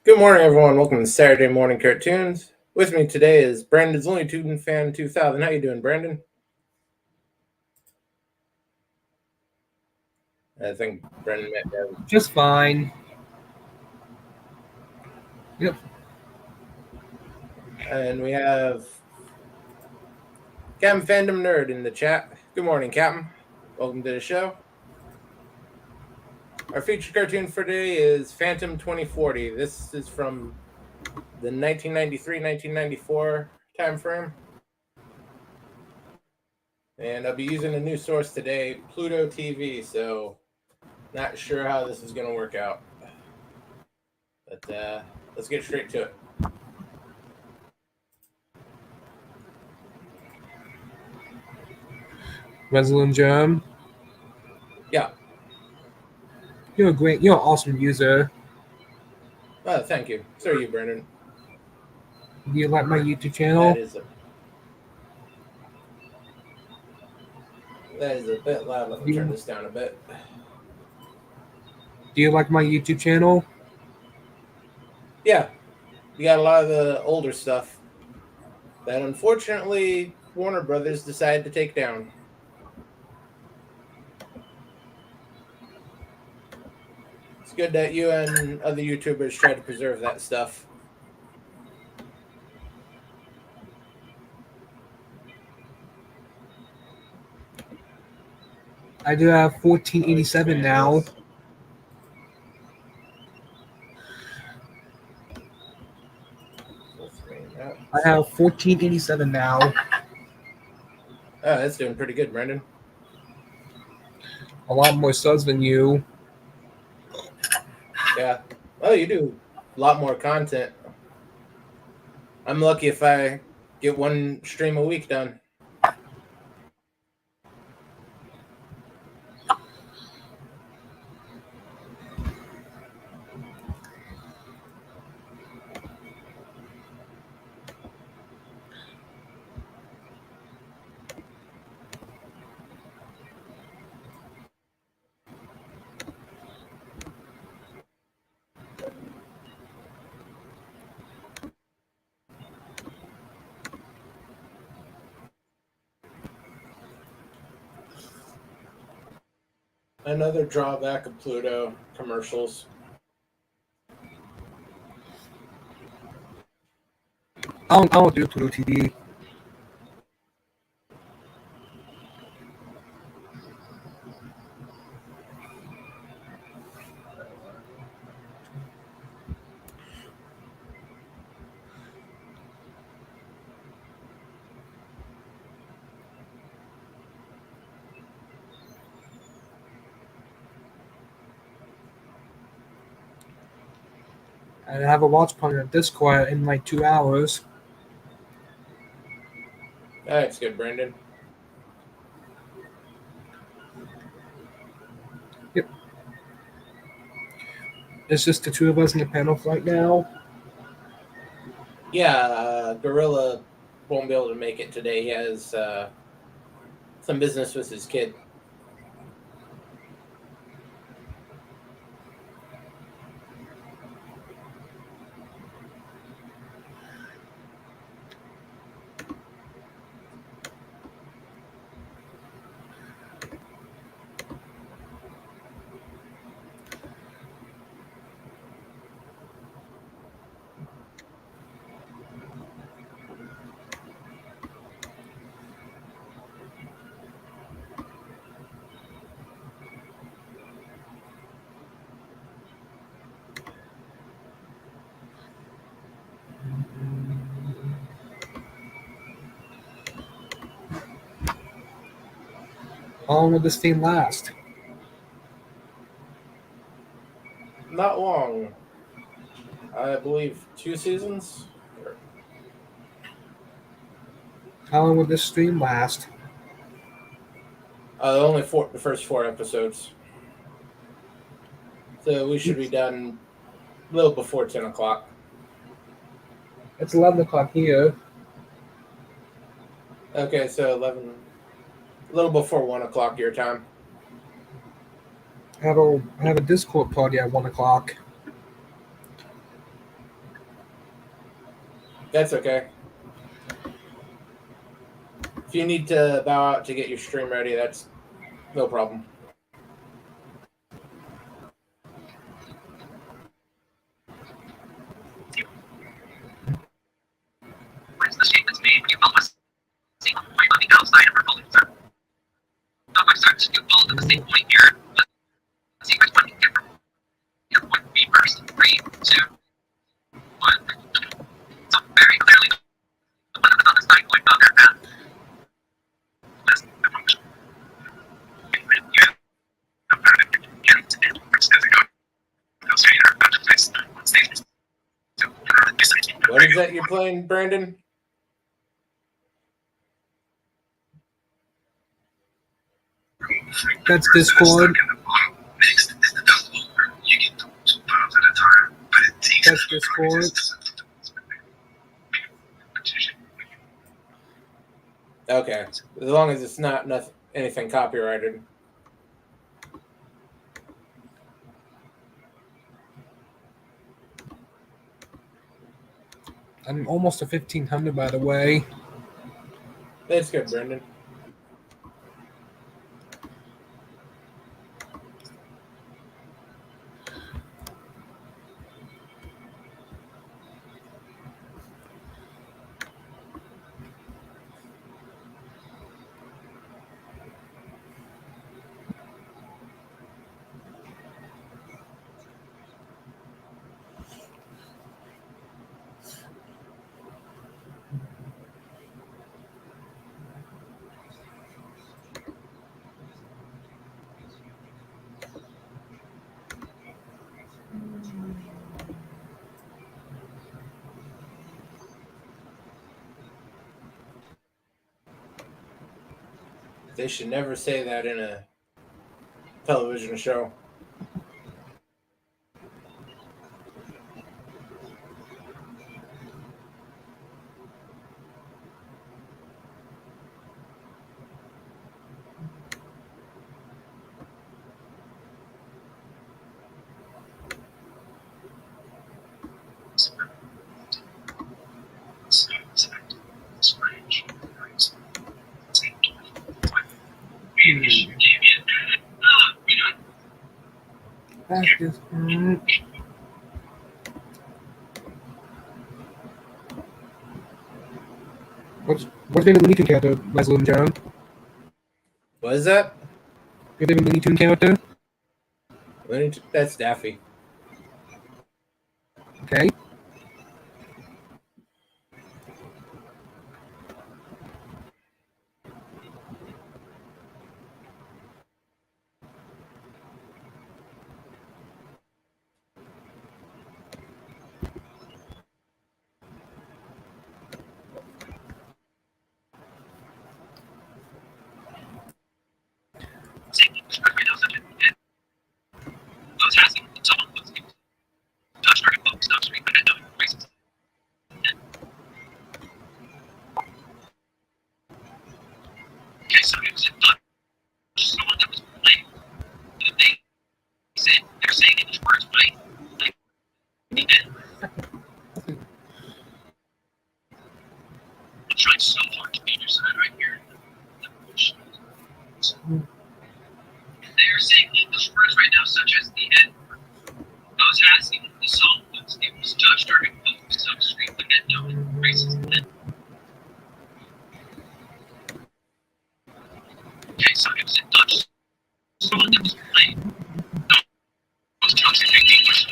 Good morning, everyone. Welcome to Saturday Morning Cartoons. With me today is Brandon's Looney Tune Fan 2000. How you doing, Brandon? I think Brandon might have... Just fine. Yep. And we have Captain Fandom Nerd in the chat. Good morning, Captain. Welcome to the show. Our featured cartoon for today is Phantom 2040. This is from the 1993-1994 time frame. And I'll be using a new source today, Pluto TV, so not sure how this is going to work out. But let's get straight to it. Resolute Germ. Yeah. You're an awesome user. Oh, thank you. So are you, Brandon. Do you like my YouTube channel? That is a bit loud. Let me turn this down a bit. Do you like my YouTube channel? Yeah. You got a lot of the older stuff that unfortunately Warner Brothers decided to take down. It's good that you and other YouTubers try to preserve that stuff. I do have 1487 now. I have 1487 now. Oh, that's doing pretty good, Brandon. A lot more subs than you. Yeah. Oh, you do a lot more content. I'm lucky if I get one stream a week done. Another drawback of Pluto commercials. I don't do Pluto TV. And I have a watch party on Discord in like 2 hours. That's good, Brandon. Yep. It's just the two of us in the panel right now. Yeah, Gorilla won't be able to make it today. He has some business with his kid. How long will this thing last? Not long. I believe 2 seasons. How long will this stream last? Only the first 4 episodes. So we should be done a little before 10 o'clock. It's 11 o'clock here. Okay, so 11, a little before 1 o'clock your time. I have a Discord party at 1 o'clock. That's okay. If you need to bow out to get your stream ready, that's no problem. Where's the shape that's made when you follow a single point on the outside of a rolling circle? Of a search, you follow the same point here, but let's see which one you get from your point B first. 3, 2, 1. So very clearly, the one that was on the side point on their path. That's the function. Yeah. What is that you're playing, Brandon? That's Discord. That's Discord. Okay, as long as it's not anything copyrighted. I'm almost to 1500, by the way. That's good, Brendan. They should never say that in a television show. That's Discord. What's your favorite Looney Tune character, Leslie and Jerome? What is that? Your favorite Looney Tune character? That's Daffy. Okay. Okay, so it was not someone that was playing. They're saying English words, right? Like, I'm trying so hard to be your side right here. They're saying English words right now, such as the N word. I was asking if the song was, it was Dutch during both, so scream the N note, racist. Okay, so it was in Dutch. Someone that was playing. No, I was trying to speak English.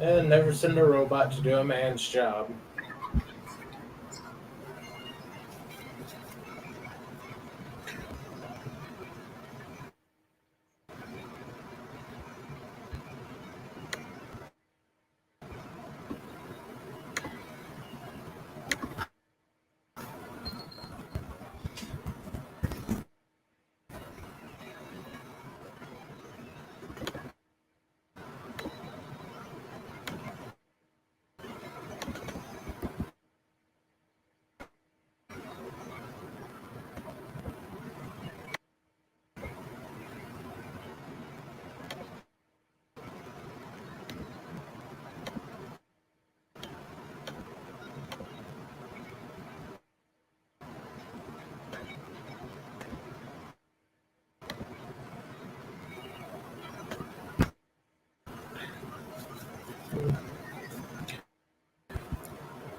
And never send a robot to do a man's job.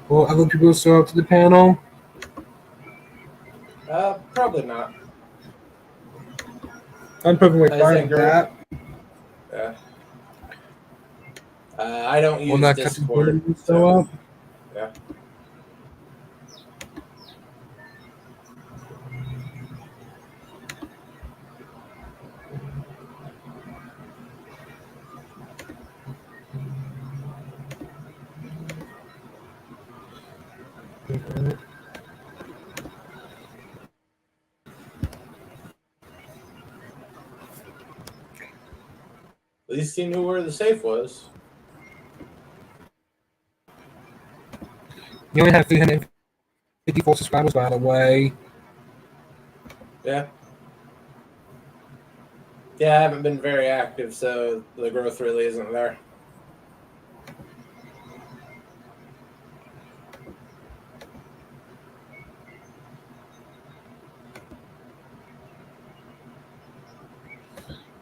Will other people show up to the panel? Probably not. I'm perfectly I fine think with that. Yeah. I don't Will use not Discord. show So, up. yeah. At least he knew where the safe was. You only have 354 subscribers, by the way. Yeah. Yeah, I haven't been very active, so the growth really isn't there.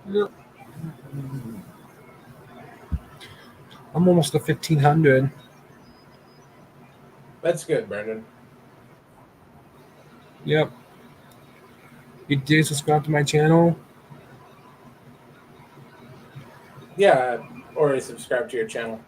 Yep. I'm almost at 1,500. That's good, Brendan. Yep. You did subscribe to my channel? Yeah, I already subscribed to your channel.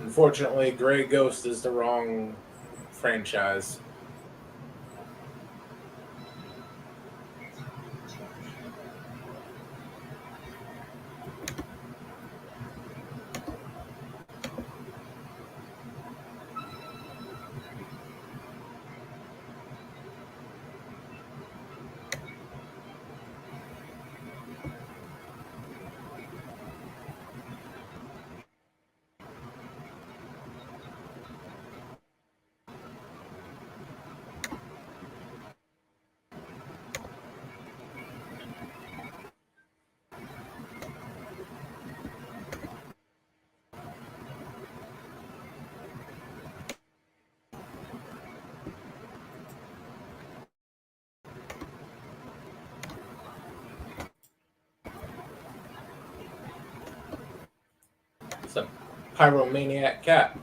Unfortunately, Grey Ghost is the wrong franchise. It's a pyromaniac cat.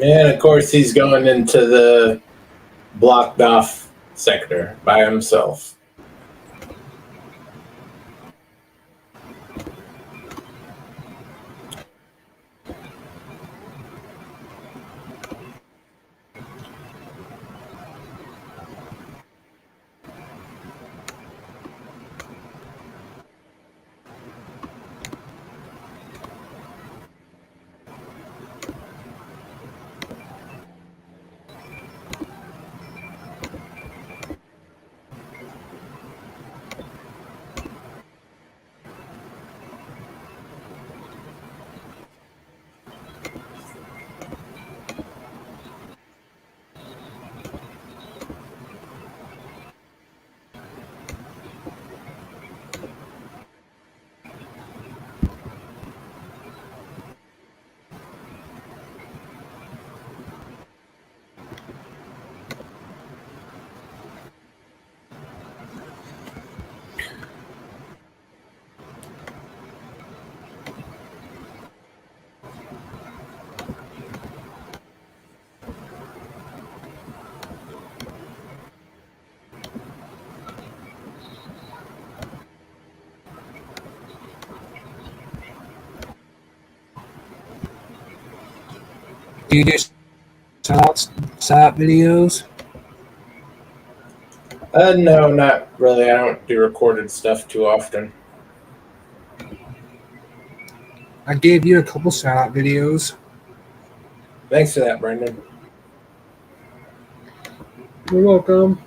And of course, he's going into the blocked off sector by himself. Do you do setup videos? No, not really. I don't do recorded stuff too often. I gave you a couple setup videos. Thanks for that, Brendan. You're welcome.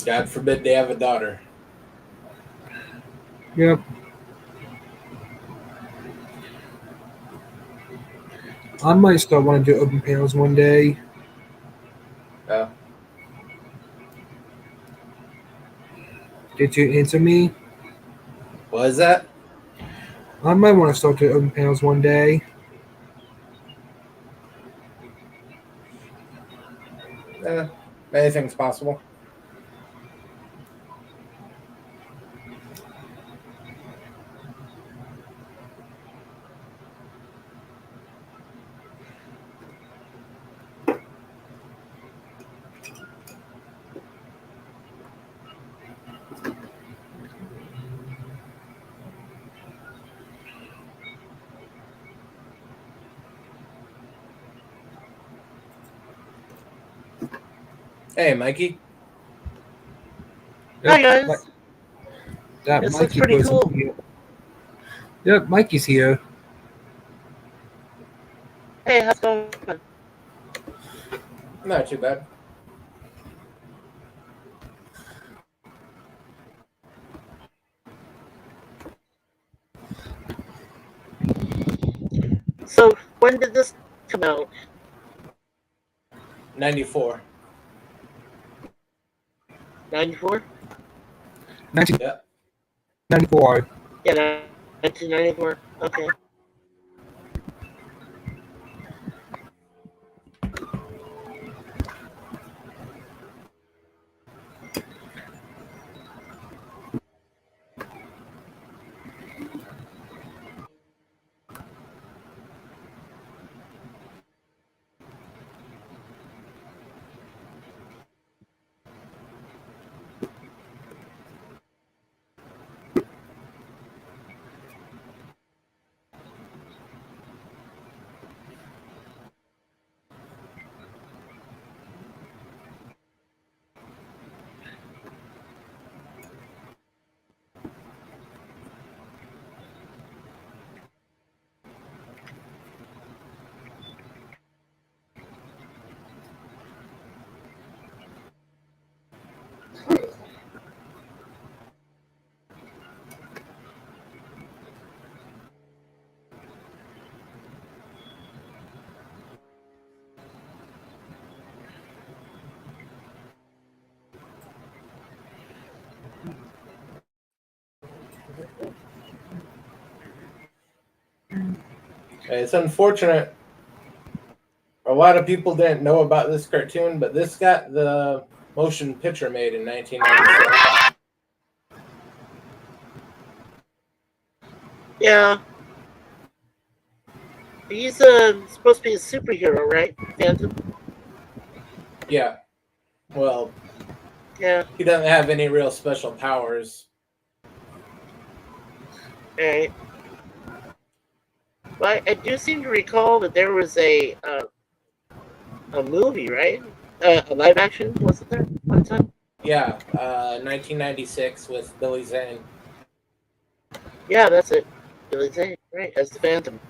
God forbid they have a daughter. Yep. I might still want to do open panels one day. Oh, Did you answer me? what is that? I might want to start doing open panels one day. Anything's possible. Hey, Mikey. Hi guys. That This looks Mikey pretty person cool. here. Yep, Mikey's here. Hey, how's it going? Not too bad. So, when did this come out? 94. 94? 1994. Yeah. Yeah, 1994. Okay. It's unfortunate. A lot of people didn't know about this cartoon, but this got the motion picture made in 1996. Yeah. He's supposed to be a superhero, right? Phantom? Yeah. Well, Yeah. he doesn't have any real special powers. Alright. But I do seem to recall that there was a movie, right? A live action, wasn't there? One time? Yeah, 1996 with Billy Zane. Yeah, that's it. Billy Zane, right, as the Phantom.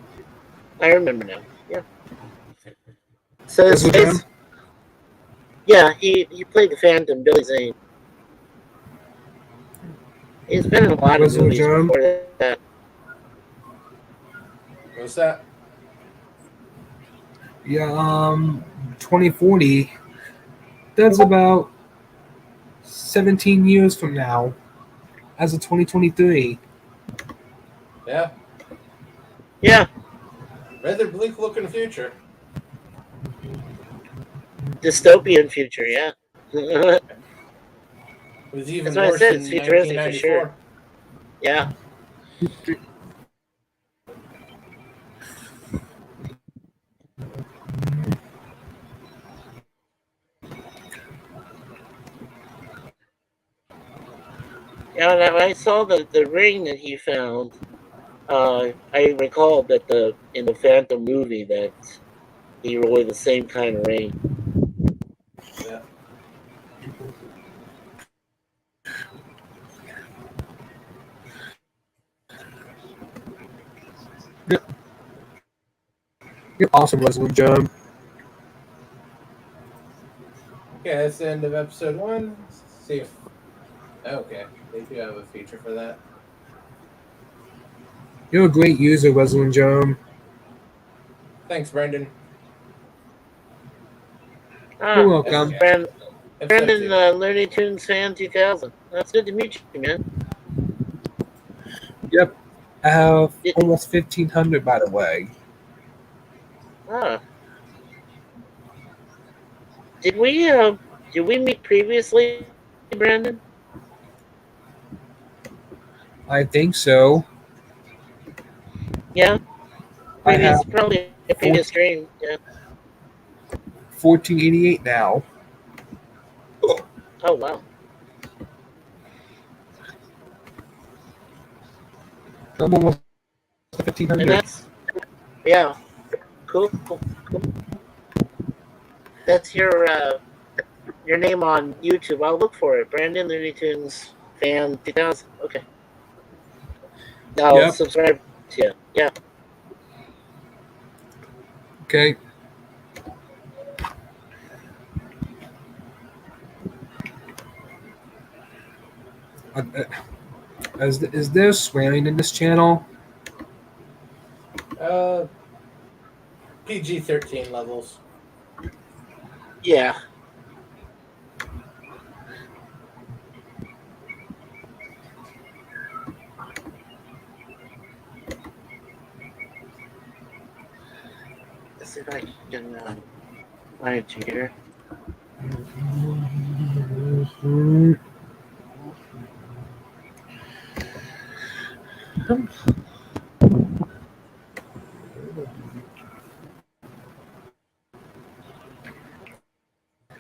I remember now. Yeah. So That's what it's yeah, he played the Phantom, Billy Zane. He's been in a lot of What's the movies germ? before that. What's that? Yeah, 2040. That's about 17 years from now, as of 2023. Yeah, Yeah, rather bleak looking future. dystopian future, yeah. It was even That's what I worse said, in it's futuristic for 1994. sure. Yeah. Yeah, and when I saw the ring that he found, I recalled that in the Phantom movie that he wore the same kind of ring. Yeah. You're awesome, Leslie Germ. Okay, that's the end of episode 1. Let's see if. Okay, they do have a feature for that. You're a great user, Leslie Germ. Thanks, Brendan. You're Ah, welcome. Okay. Brandon, Episode 2. Looney Tunes fan 2000. That's good to meet you, man. Yep. I have It- almost 1,500, by the way. Ah, did we meet previously, Brandon? I think so. Yeah, I have probably a previous stream. Yeah. 1488 now. Oh wow. I'm almost And 1,500. that's yeah, cool. That's your name on YouTube. I'll look for it. Brandon Looney Tunes fan 2000. Okay. I'll Yep. subscribe to you. Yeah. Okay. Is there swearing in this channel? PG-13 levels. Yeah. Let's see if I can find it here.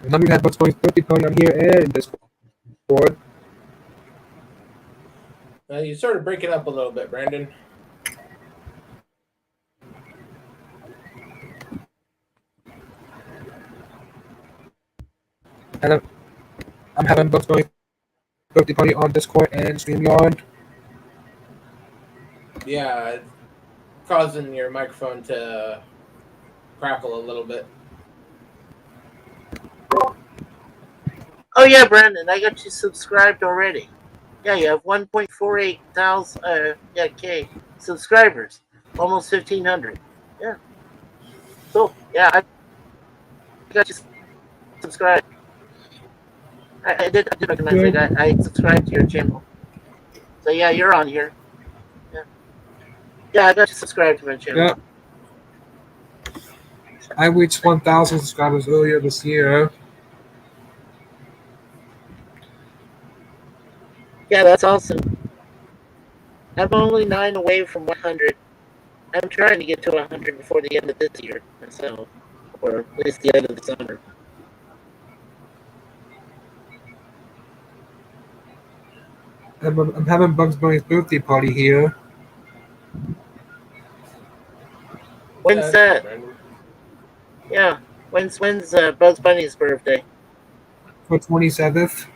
Let me have what's going 30 point on here and Discord. You sort of breaking up a little bit, Brandon. And I'm having what's going 30 point on Discord and StreamYard. Yeah, it's causing your microphone to crackle a little bit. Oh yeah, Brandon, I got you subscribed already. Yeah, you have 1.48 thousand K subscribers. Almost 1,500. Yeah. Cool. Yeah, I got you subscribed. I did recognize it. I subscribed to your channel. So yeah, you're on here. Yeah. Yeah, I got you subscribed to my channel. Yeah. I reached 1,000 subscribers earlier this year. Yeah, that's awesome. I'm only 9 away from 100. I'm trying to get to 100 before the end of this year myself, or at least the end of the summer. I'm having Bugs Bunny's birthday party here. When's That's cool, that? Brandon. Yeah, when's Bugs Bunny's birthday? For 27th.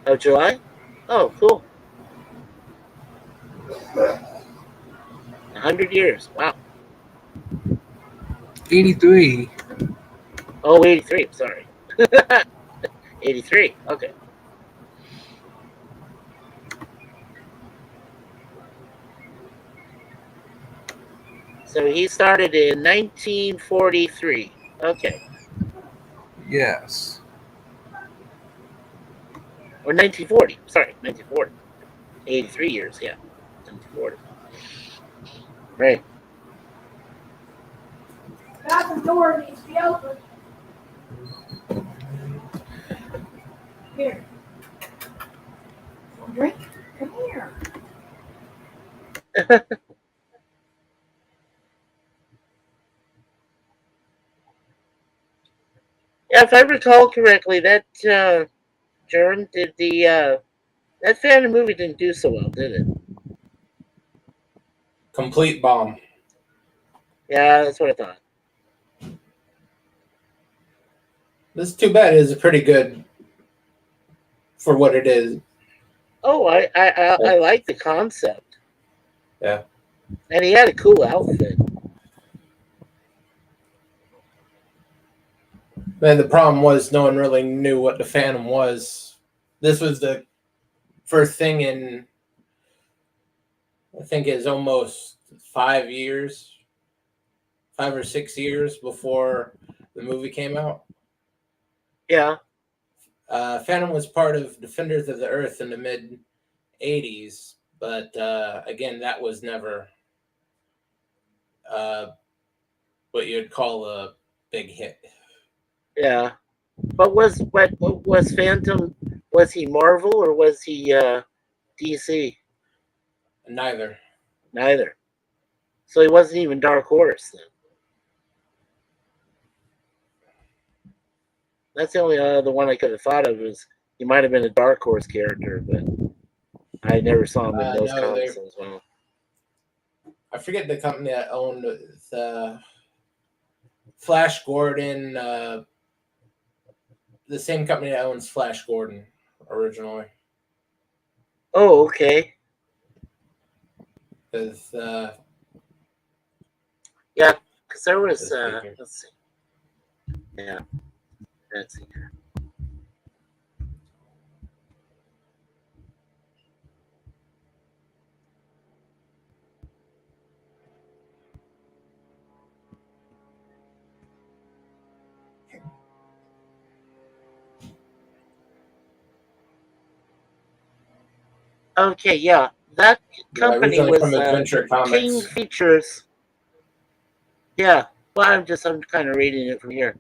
Oh, July? Oh, cool. 100 years. Wow. 83. Oh, 83. Sorry. 83. Okay. So he started in 1943. Okay. Yes. Or 1940. Sorry, 1940. 83 years, yeah. 1940. Right. Bathroom door needs to be open. Here. Want a drink? Come here. Yeah, if I recall correctly, that Germ did that Phantom movie didn't do so well, did it? Complete bomb. Yeah, that's what I thought. This is too bad. It is pretty good for what it is. Oh, I like the concept. Yeah. And he had a cool outfit. Man, the problem was no one really knew what the Phantom was. This was the first thing in, I think it's almost 5 or 6 years before the movie came out. Yeah. Phantom was part of Defenders of the Earth in the mid 80s, but again, that was never what you'd call a big hit. Yeah. But was Phantom, was he Marvel or was he DC? Neither. Neither. So he wasn't even Dark Horse then. That's the only other one I could have thought of, was he might have been a Dark Horse character, but I never saw him in those No, comics as well. I forget the company that owned Flash Gordon. The same company that owns Flash Gordon originally. Oh, okay. Because Yeah, because there was Speaking. let's see. Yeah. Let's see. Okay, yeah. That company originally was from Adventure King Comics. Features. Yeah. Well, I'm kind of reading it from here.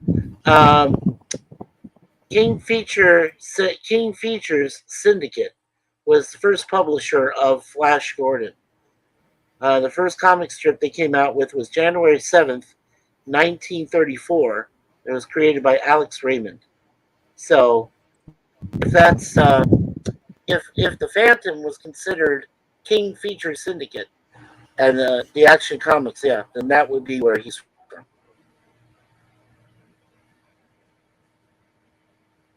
King Features Syndicate was the first publisher of Flash Gordon. The first comic strip they came out with was January 7th, 1934. It was created by Alex Raymond. So, if that's if the Phantom was considered King Feature Syndicate and the Action Comics, yeah, then that would be where he's from.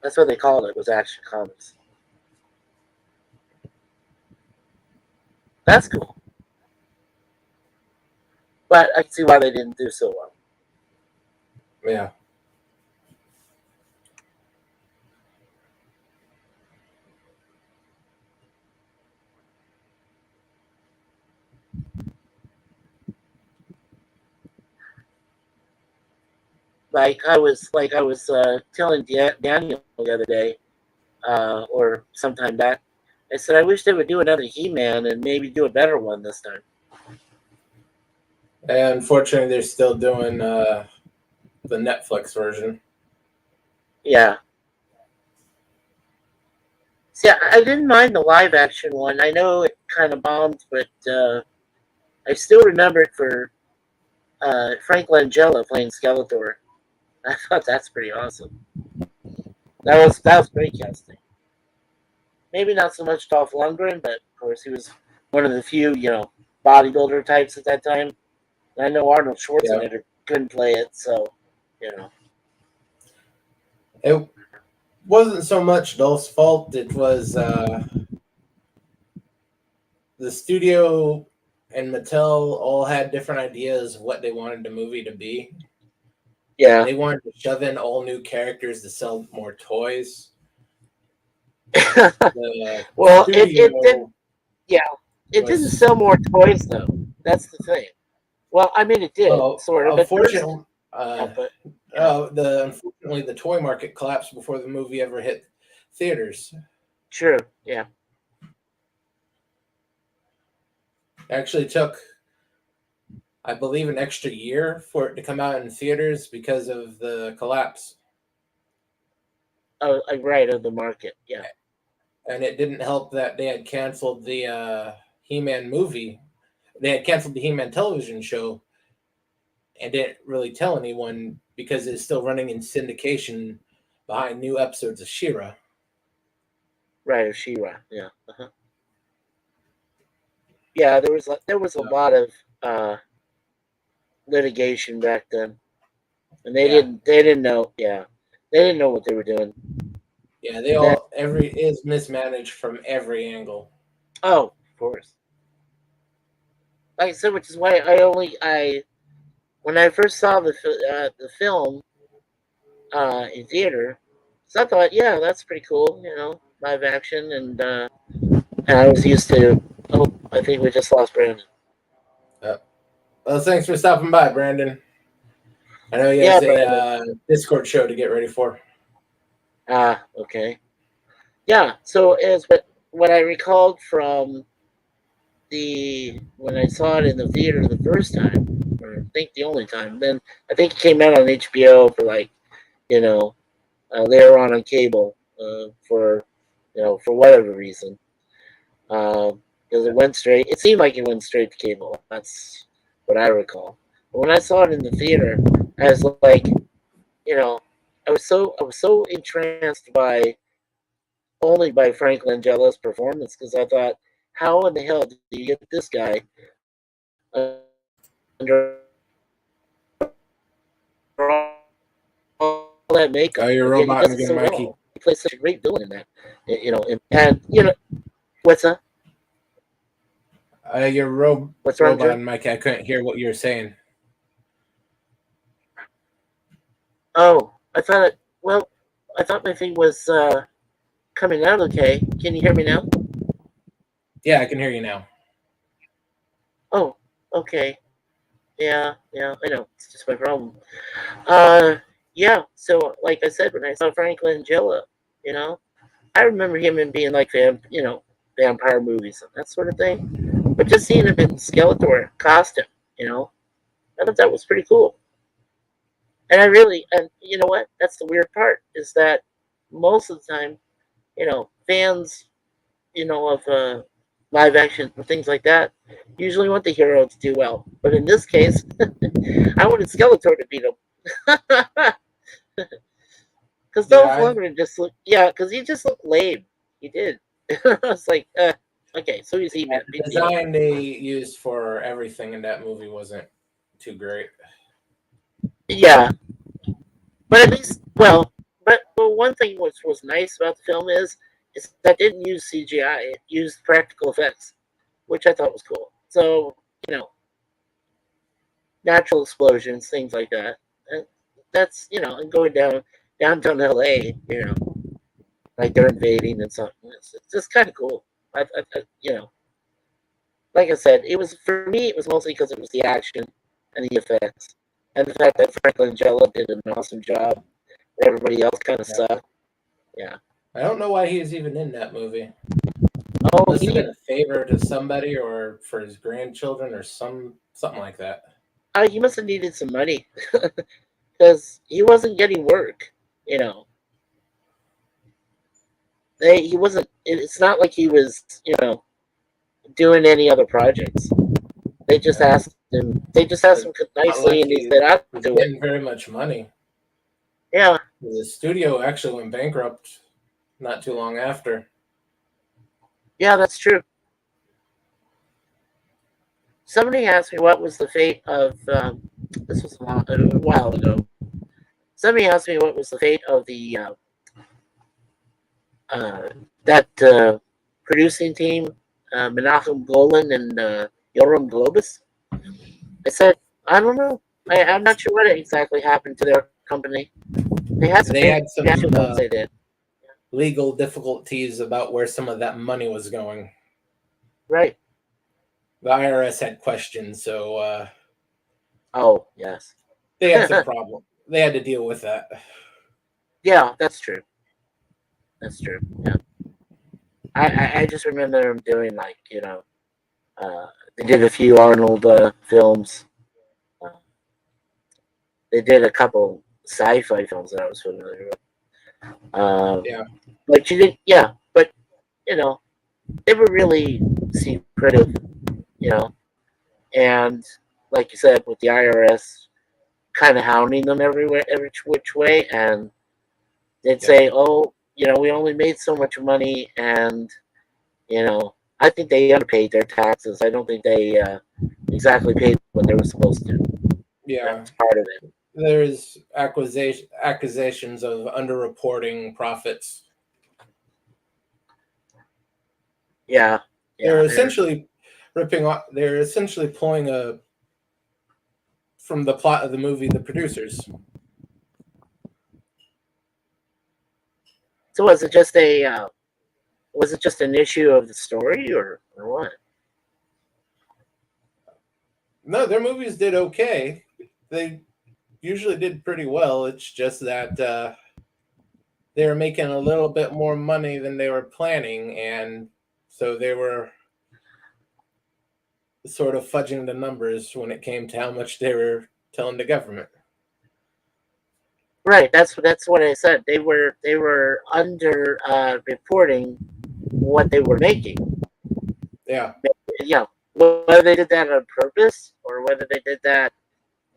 That's what they called it, was Action Comics. That's cool. But I can see why they didn't do so well. Yeah. Like I was telling Daniel the other day, or sometime back. I said I wish they would do another He-Man and maybe do a better one this time. And unfortunately, they're still doing the Netflix version. Yeah. See, I didn't mind the live action one. I know it kind of bombed, but I still remember it for Frank Langella playing Skeletor. I thought that's pretty awesome. That was great casting. Maybe not so much Dolph Lundgren, but of course he was one of the few, bodybuilder types at that time. And I know Arnold Schwarzenegger couldn't play it, so It wasn't so much Dolph's fault. It was the studio and Mattel all had different ideas of what they wanted the movie to be. yeah. They wanted to shove in all new characters to sell more toys. Well, it didn't sell more toys though. That's the thing. Well, I mean, it did sort of. Unfortunately, but unfortunately, the toy market collapsed before the movie ever hit theaters. True. Yeah. It actually took, I believe, an extra year for it to come out in theaters because of the collapse. Oh, right, of the market. Yeah. And it didn't help that they had canceled the He-Man movie. They had canceled the He-Man television show and didn't really tell anyone because it's still running in syndication behind new episodes of She-Ra. Right, of She-Ra. Yeah. Uh-huh. Yeah, there was a lot of litigation back then, and they didn't know. Yeah, they didn't know what they were doing. Yeah, is mismanaged from every angle. Oh, of course. Like I said, which is why when I first saw the film in theater, so I thought, yeah, that's pretty cool, live action, and I was used to. Oh, I think we just lost Brandon. Well, thanks for stopping by, Brandon. I know he has a Discord show to get ready for. Okay. Yeah, so as what I recalled from when I saw it in the theater the first time, or I think the only time, then I think it came out on HBO for later on cable for whatever reason. Because it seemed like it went straight to cable. That's what I recall. But when I saw it in the theater, I was like, I was so entranced only by Frank Langella's performance, because I thought, how in the hell do you get this guy under all that makeup? Oh, you're roboting again, so Mikey. Well. He plays such a great villain in that, and what's that? You're What's wrong, roboting, Mikey. I couldn't hear what you were saying. Oh, I thought my thing was coming out okay. Can you hear me now? Yeah, I can hear you now. Oh, okay. Yeah, I know. It's just my problem. Yeah, so like I said, when I saw Frank Langella, I remember him in being like vampire movies and that sort of thing. But just seeing him in Skeletor costume, I thought that was pretty cool. And and you know what? That's the weird part, is that most of the time, fans, of live action and things like that, usually want the hero to do well. But in this case, I wanted Skeletor to beat him. Because Dolph Lundgren because he just looked lame. He did. I was like, okay, so he's He-Man. The design they used for everything in that movie wasn't too great. Yeah, but at least, but one thing which was nice about the film is that it didn't use CGI; it used practical effects, which I thought was cool. So natural explosions, things like that. And that's and going downtown LA, like they're invading and something. It's just kind of cool. Like I said, for me. It was mostly because it was the action and the effects, and the fact that Frank Langella did an awesome job. Everybody else kind of sucked. Yeah. I don't know why he was even in that movie. Oh, must have been a favor to somebody, or for his grandchildren, or something like that. He must have needed some money. because he wasn't getting work. You know, he wasn't. It's not like he was, doing any other projects. They just Yeah. asked him. They just asked him Not nicely, like and he he said, "I'll was do it." getting very much money. Yeah, The studio actually went bankrupt not too long after. yeah, that's true. Somebody asked me what was the fate of. This was a while ago. Somebody asked me what was the fate of the that producing team, Menachem Golan and Yoram Globus. I said, I don't know. I'm not sure what exactly happened to their company. They had some They big had some action films they did. legal difficulties about where some of that money was going. Right. The IRS had questions, so Oh, yes. they had some problem. They had to deal with that. Yeah, that's true. That's true. Yeah. I just remember them doing uh, they did a few Arnold films. Uh, they did a couple sci-fi films that I was familiar with. Yeah, But you did, yeah. But you know, they were really secretive. You know, and like you said, with the IRS kind of hounding them everywhere, every which way, and they'd yeah, say, "Oh, we only made so much money," and I think they underpaid their taxes. I don't think they exactly paid what they were supposed to. yeah. That's part of it. There's accusations of underreporting profits. Yeah, They're yeah. essentially ripping off. They're essentially pulling a from the plot of the movie The Producers. So was it just an issue of the story or what? No, their movies did okay. They usually did pretty well. It's just that they were making a little bit more money than they were planning, and so they were sort of fudging the numbers when it came to how much they were telling the government. Right. That's what I said. They were under reporting what they were making. Yeah, Yeah. Whether they did that on purpose or whether they did that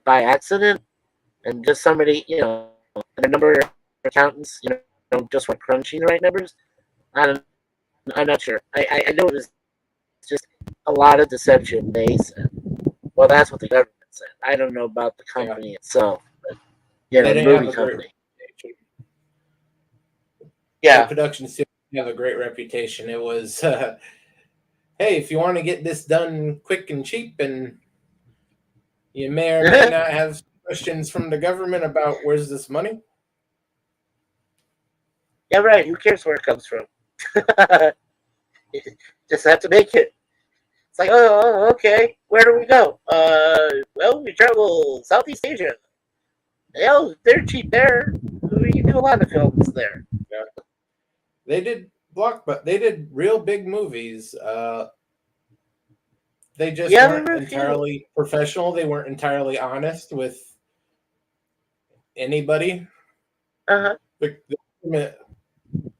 by accident and just somebody, and a number of accountants, just were crunching the right numbers. I don't. I'm not sure. I know it was just a lot of deception. They said. Well, that's what the government said. I don't know about the yeah. company itself, but They the didn't have movie a great company. reputation. Their Yeah. production studio didn't have a great reputation. It was, hey, if you want to get this done quick and cheap, and you may or may not have questions from the government about where's this money. Yeah, right. Who cares where it comes from? Just have to make it. It's like, okay. Where do we go? Well, we travel Southeast Asia. Hell, they're cheap there. We can do a lot of films there. Yeah. They did but they did real big movies. They just Yeah, there weren't were a few. entirely professional. They weren't entirely honest with anybody. Uh huh. The government,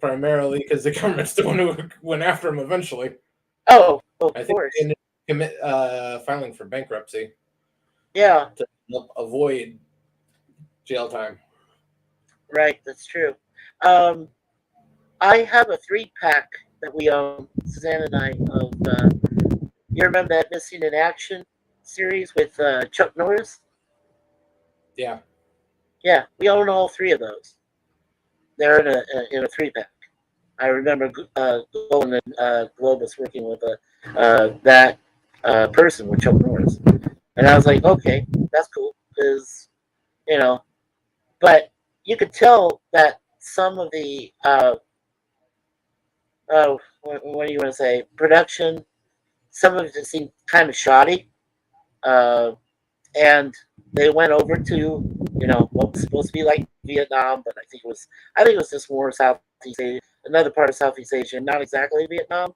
primarily because the government's the one who went after them eventually. Oh, of I think they course. ended filing for bankruptcy Yeah, to avoid jail time. right. That's true. Um, I have a 3-pack that we own, Suzanne and I. Of you remember that Missing in Action series with Chuck Norris? Yeah, Yeah, we own all three of those. They're in a 3-pack. I remember going and Globus working with that person with Chuck Norris, and I was like, okay, that's cool because you know, but you could tell that some of the what do you want to say production, some of it seemed kind of shoddy, uh, and they went over to what was supposed to be like Vietnam, but I think it was just more Southeast Asia, another part of Southeast Asia, not exactly Vietnam.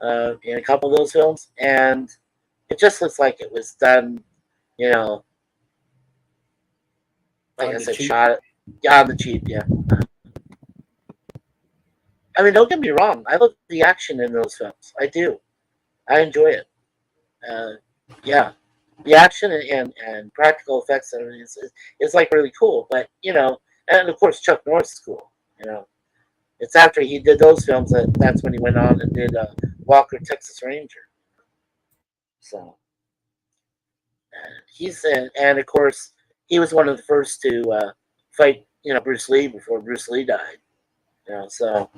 In a couple of those films, and it just looks like it was done, you know, like On I the said, cheap. shot it. Yeah, on the cheap, yeah. I mean, don't get me wrong. I love the action in those films. I do. I enjoy it. Uh, yeah, the action and practical effects and everything is like really cool. But and of course Chuck Norris is cool. It's after he did those films that's when he went on and did Walker Texas Ranger. So and of course he was one of the first to fight Bruce Lee before Bruce Lee died. So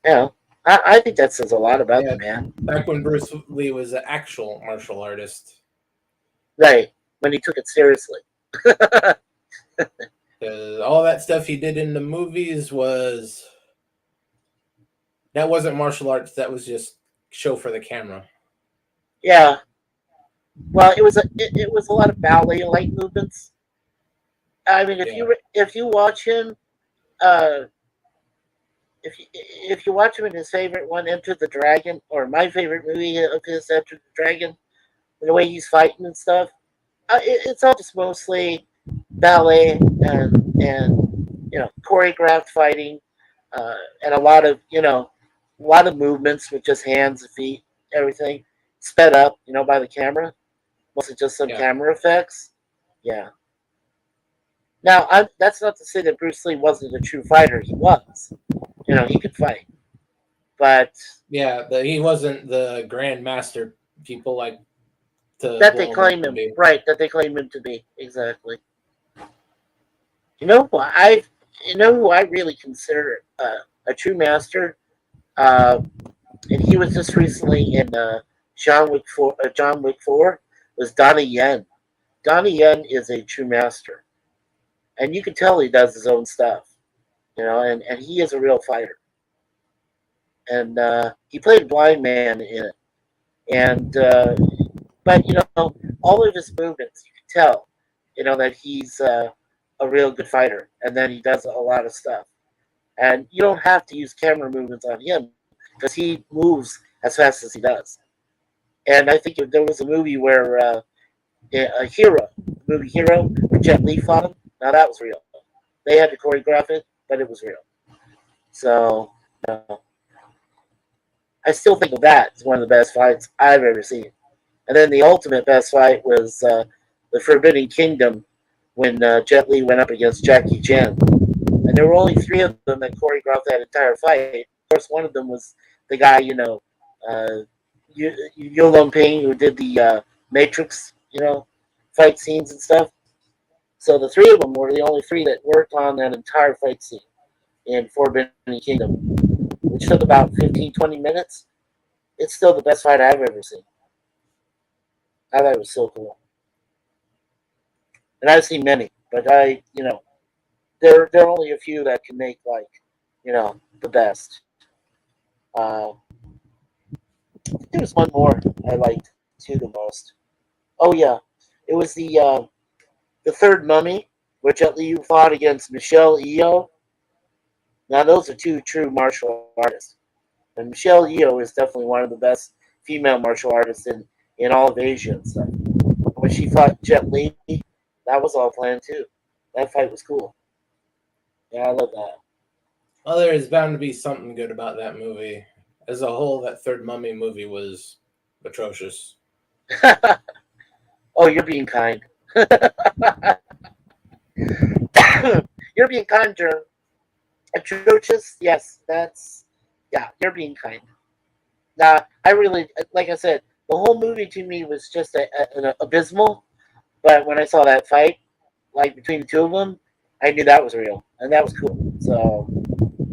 you know I think that says a lot about Yeah, the man. back when Bruce Lee was an actual martial artist. Right, when he took it seriously. All that stuff he did in the movies that wasn't martial arts. That was just show for the camera. Yeah. Well, it was a lot of ballet like movements. I mean, Yeah, if you watch him, uh, if you watch him in his favorite one, Enter the Dragon, or my favorite movie of his, Enter the Dragon, the way he's fighting and stuff, it's all just mostly ballet and choreographed fighting, and a lot of movements with just hands and feet, everything sped up, by the camera. Mostly just some yeah, camera effects. Yeah. Now, that's not to say that Bruce Lee wasn't a true fighter. He was. He could fight, but yeah. He wasn't the grand master people like to that they blow him up claim to him, be. right? That they claim him to be exactly. You know who I, who I really consider a true master, uh, and he was just recently in John Wick 4 was Donnie Yen. Donnie Yen is a true master, and you can tell he does his own stuff. And he is a real fighter. And he played blind man in it. And but all of his movements, you can tell, that he's a real good fighter, and then he does a lot of stuff. And you don't have to use camera movements on him because he moves as fast as he does. And I think there was a movie where the movie Hero, where Jet Li fought him. Now that was real. They had to choreograph it, but it was real. So I still think of that as one of the best fights I've ever seen. And then the ultimate best fight was the Forbidden Kingdom when Jet Li went up against Jackie Chan. And there were only three of them that choreographed that entire fight. Of course, one of them was the guy, Yulong Ping, who did the Matrix, fight scenes and stuff. So the three of them were the only three that worked on that entire fight scene in Forbidden Kingdom, which took about 15, 20 minutes. It's still the best fight I've ever seen. I thought it was so cool. And I've seen many, but there are only a few that can make the best. Uh, there's one more I liked too the most. Oh yeah, it was the third Mummy, which Jet Li fought against Michelle Yeoh. Now those are two true martial artists, and Michelle Yeoh is definitely one of the best female martial artists in all of Asia and stuff. When she fought Jet Li, that was all planned too. That fight was cool. Yeah, I love that. Well, there is bound to be something good about that movie. As a whole, that third Mummy movie was atrocious. Oh, you're being kind. You're being kind, Germ. Atrocious? Yes, yeah, you're being kind. Now, I really, like I said, the whole movie to me was just an abysmal. But when I saw that fight, like between the two of them, I knew that was real, and that was cool. So,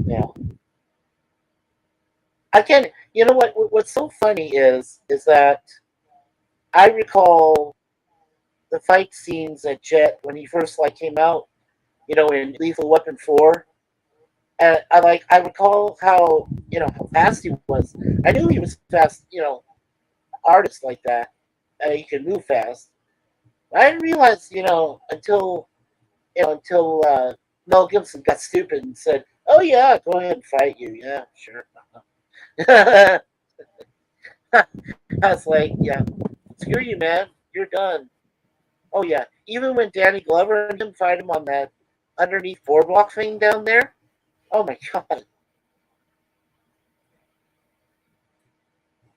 yeah, I can. You know what? What's so funny is that I recall the fight scenes at Jet when he first came out. In Lethal Weapon 4. And I recall how fast he was. I knew he was fast, artist like that. He could move fast. I didn't realize, until Mel Gibson got stupid and said, "Oh yeah, go ahead and fight you." Yeah, sure. I was like, "Yeah, screw you, man. You're done." Oh yeah, even when Danny Glover and him fight him on that underneath boardwalk thing down there. Oh my god,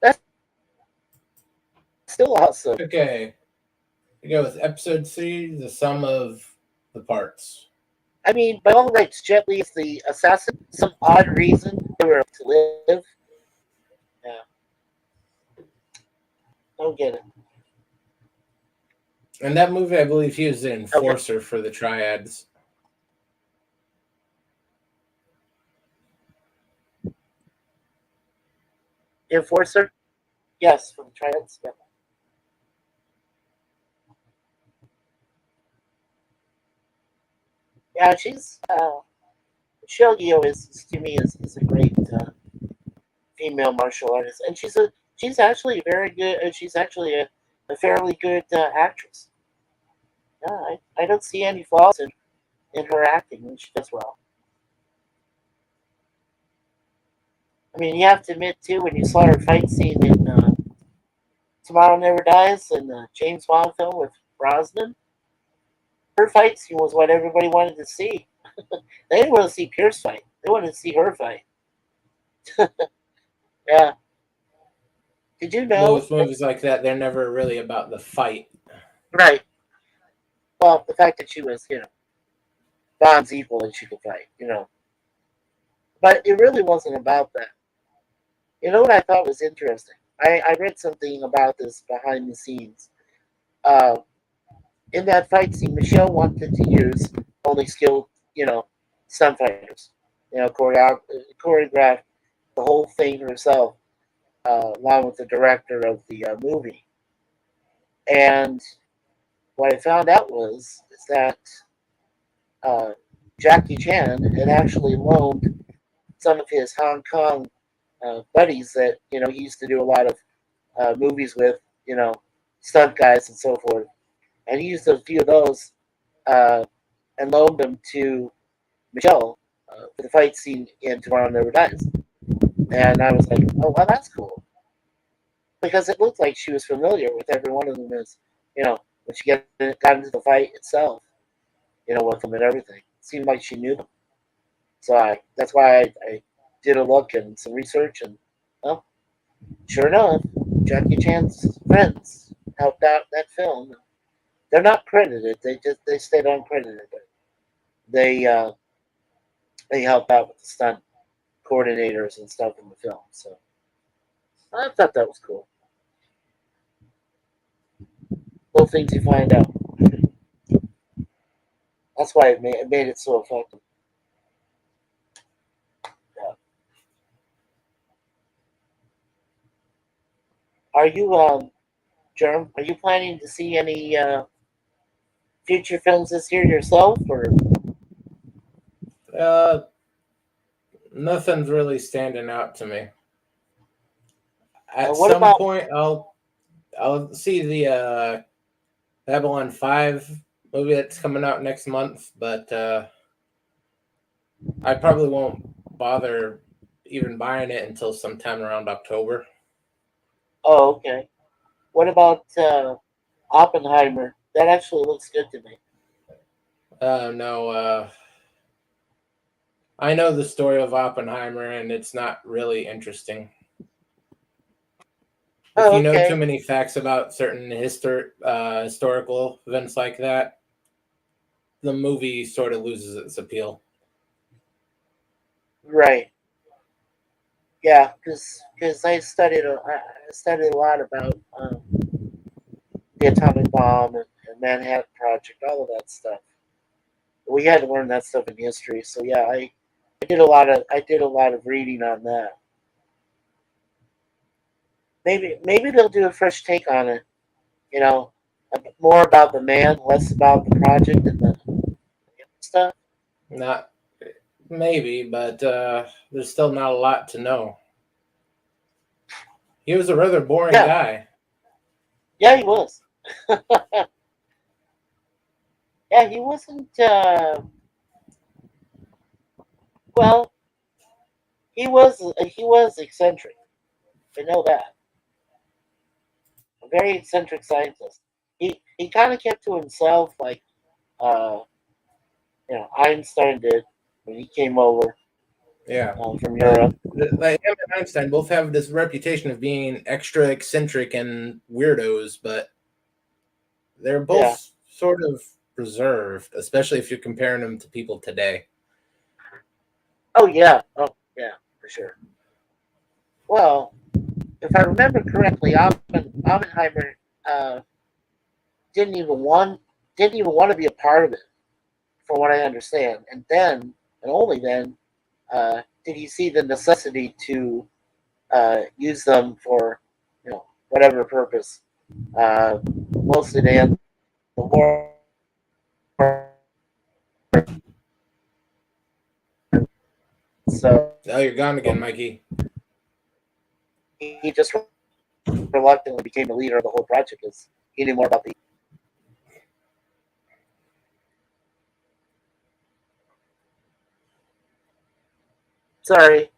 that's still awesome. Okay, we go with episode 3, the sum of the parts. I mean, by all rights, Jet Li is the assassin. Some odd reason they were to live. Yeah, don't get it. In that movie, I believe he was the Okay, enforcer for the triads. Enforcer. Yes, from Triads. Yeah, yeah. She's Shogyo is to me is a great female martial artist, and she's actually very good. She's actually a fairly good actress. Yeah, I don't see any flaws in her acting, and she does well. I mean, you have to admit too when you saw her fight scene in Tomorrow Never Dies and the James Bond film with Brosnan, her fight scene was what everybody wanted to see. They didn't want to see Pierce fight; they wanted to see her fight. Yeah. Did you But know? with movies like that, they're never really about the fight. Right. Well, the fact that she was, Bond's equal and she could fight, but it really wasn't about that. You know what I thought was interesting? I read something about this behind the scenes. Uh, in that fight scene, Michelle wanted to use only skilled, stunt fighters. Choreographed the whole thing herself, along with the director of the movie. And what I found out is that uh, Jackie Chan had actually loaned some of his Hong Kong buddies that he used to do a lot of movies with, stunt guys and so forth, and he used a few of those uh, and loaned them to Michelle for the fight scene in Tomorrow Never Dies. And I was like, oh, well, that's cool. Because it looked like she was familiar with every one of them as, when she got into the fight itself, with them and everything. It seemed like she knew them. So that's why I did a look and some research, and, well, sure enough, Jackie Chan's friends helped out that film. They're not credited. They stayed uncredited, but they they help out with the stunt coordinators and stuff in the film. So I thought that was cool. Little things you find out. That's why it made it so effective. Yeah. Are you Germ? Are you planning to see any future films this year yourself, or Uh, Nothing's really standing out to me. At what some about? point, I'll see the Babylon 5 movie that's coming out next month, but I probably won't bother even buying it until sometime around October. Oh, okay. What about Oppenheimer? That actually looks good to me. No, I know the story of Oppenheimer, and it's not really interesting. If Oh, you know too okay. many facts about certain historical events like that, the movie sort of loses its appeal. Right. Yeah, because I studied a lot about the atomic bomb and Manhattan Project, all of that stuff. We had to learn that stuff in history. So yeah, I did a lot of reading on that. Maybe they'll do a fresh take on it. You know, more about the man, less about the project and the stuff. Not maybe, but there's still not a lot to know. He was a rather boring Yeah, guy. yeah, he was. Yeah, he wasn't. Well, he was eccentric. I know that. A very eccentric scientist. He he kind of kept to himself, like Einstein did when he came over Yeah. from Europe. Like him and Einstein both have this reputation of being extra eccentric and weirdos, but they're both Yeah. sort of reserved, especially if you're comparing them to people today. Oh yeah, for sure. Well, if I remember correctly, Oppenheimer didn't even want to be a part of it, from what I understand. And then, and only then, did he see the necessity to use them for, whatever purpose, mostly to end the war. So Oh, you're gone again, Mikey. he just reluctantly became the leader of the whole project because he knew more about the. Sorry.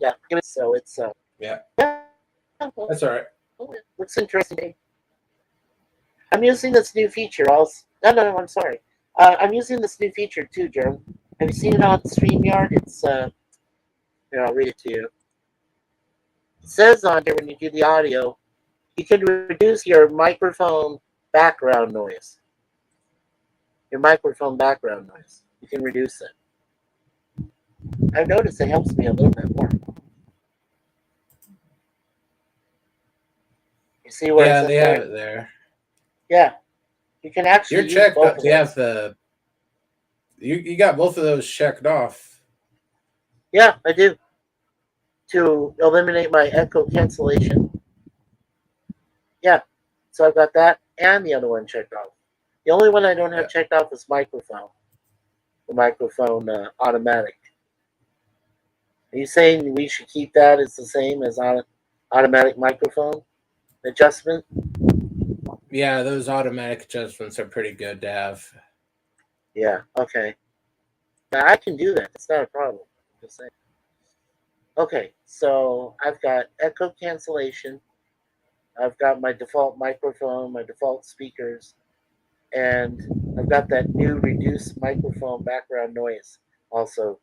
Yeah. So it's Yeah, yeah. Well, that's all right. it looks interesting. I'm using this new feature. Also, no. I'm sorry. I'm using this new feature too, Jerome. Have you seen it on StreamYard? It's here. I'll read it to you. It says on there when you do the audio, you can reduce your microphone background noise. Your microphone background noise. You can reduce it. I've noticed it helps me a little bit more. You see where Yeah, it's they there? have it there. Yeah. You can actually You're use checked both up. of You have those. you got both of those checked off. Yeah, I do. To eliminate my echo cancellation. Yeah. So I've got that and the other one checked off. The only one I don't have Yeah. checked off is microphone. The microphone automatic. Are you saying we should keep that as the same as automatic microphone adjustment? Yeah, those automatic adjustments are pretty good to have. Yeah. Okay. Now I can do that. It's not a problem. Just saying. Okay. So I've got echo cancellation. I've got my default microphone, my default speakers, and I've got that new reduced microphone background noise also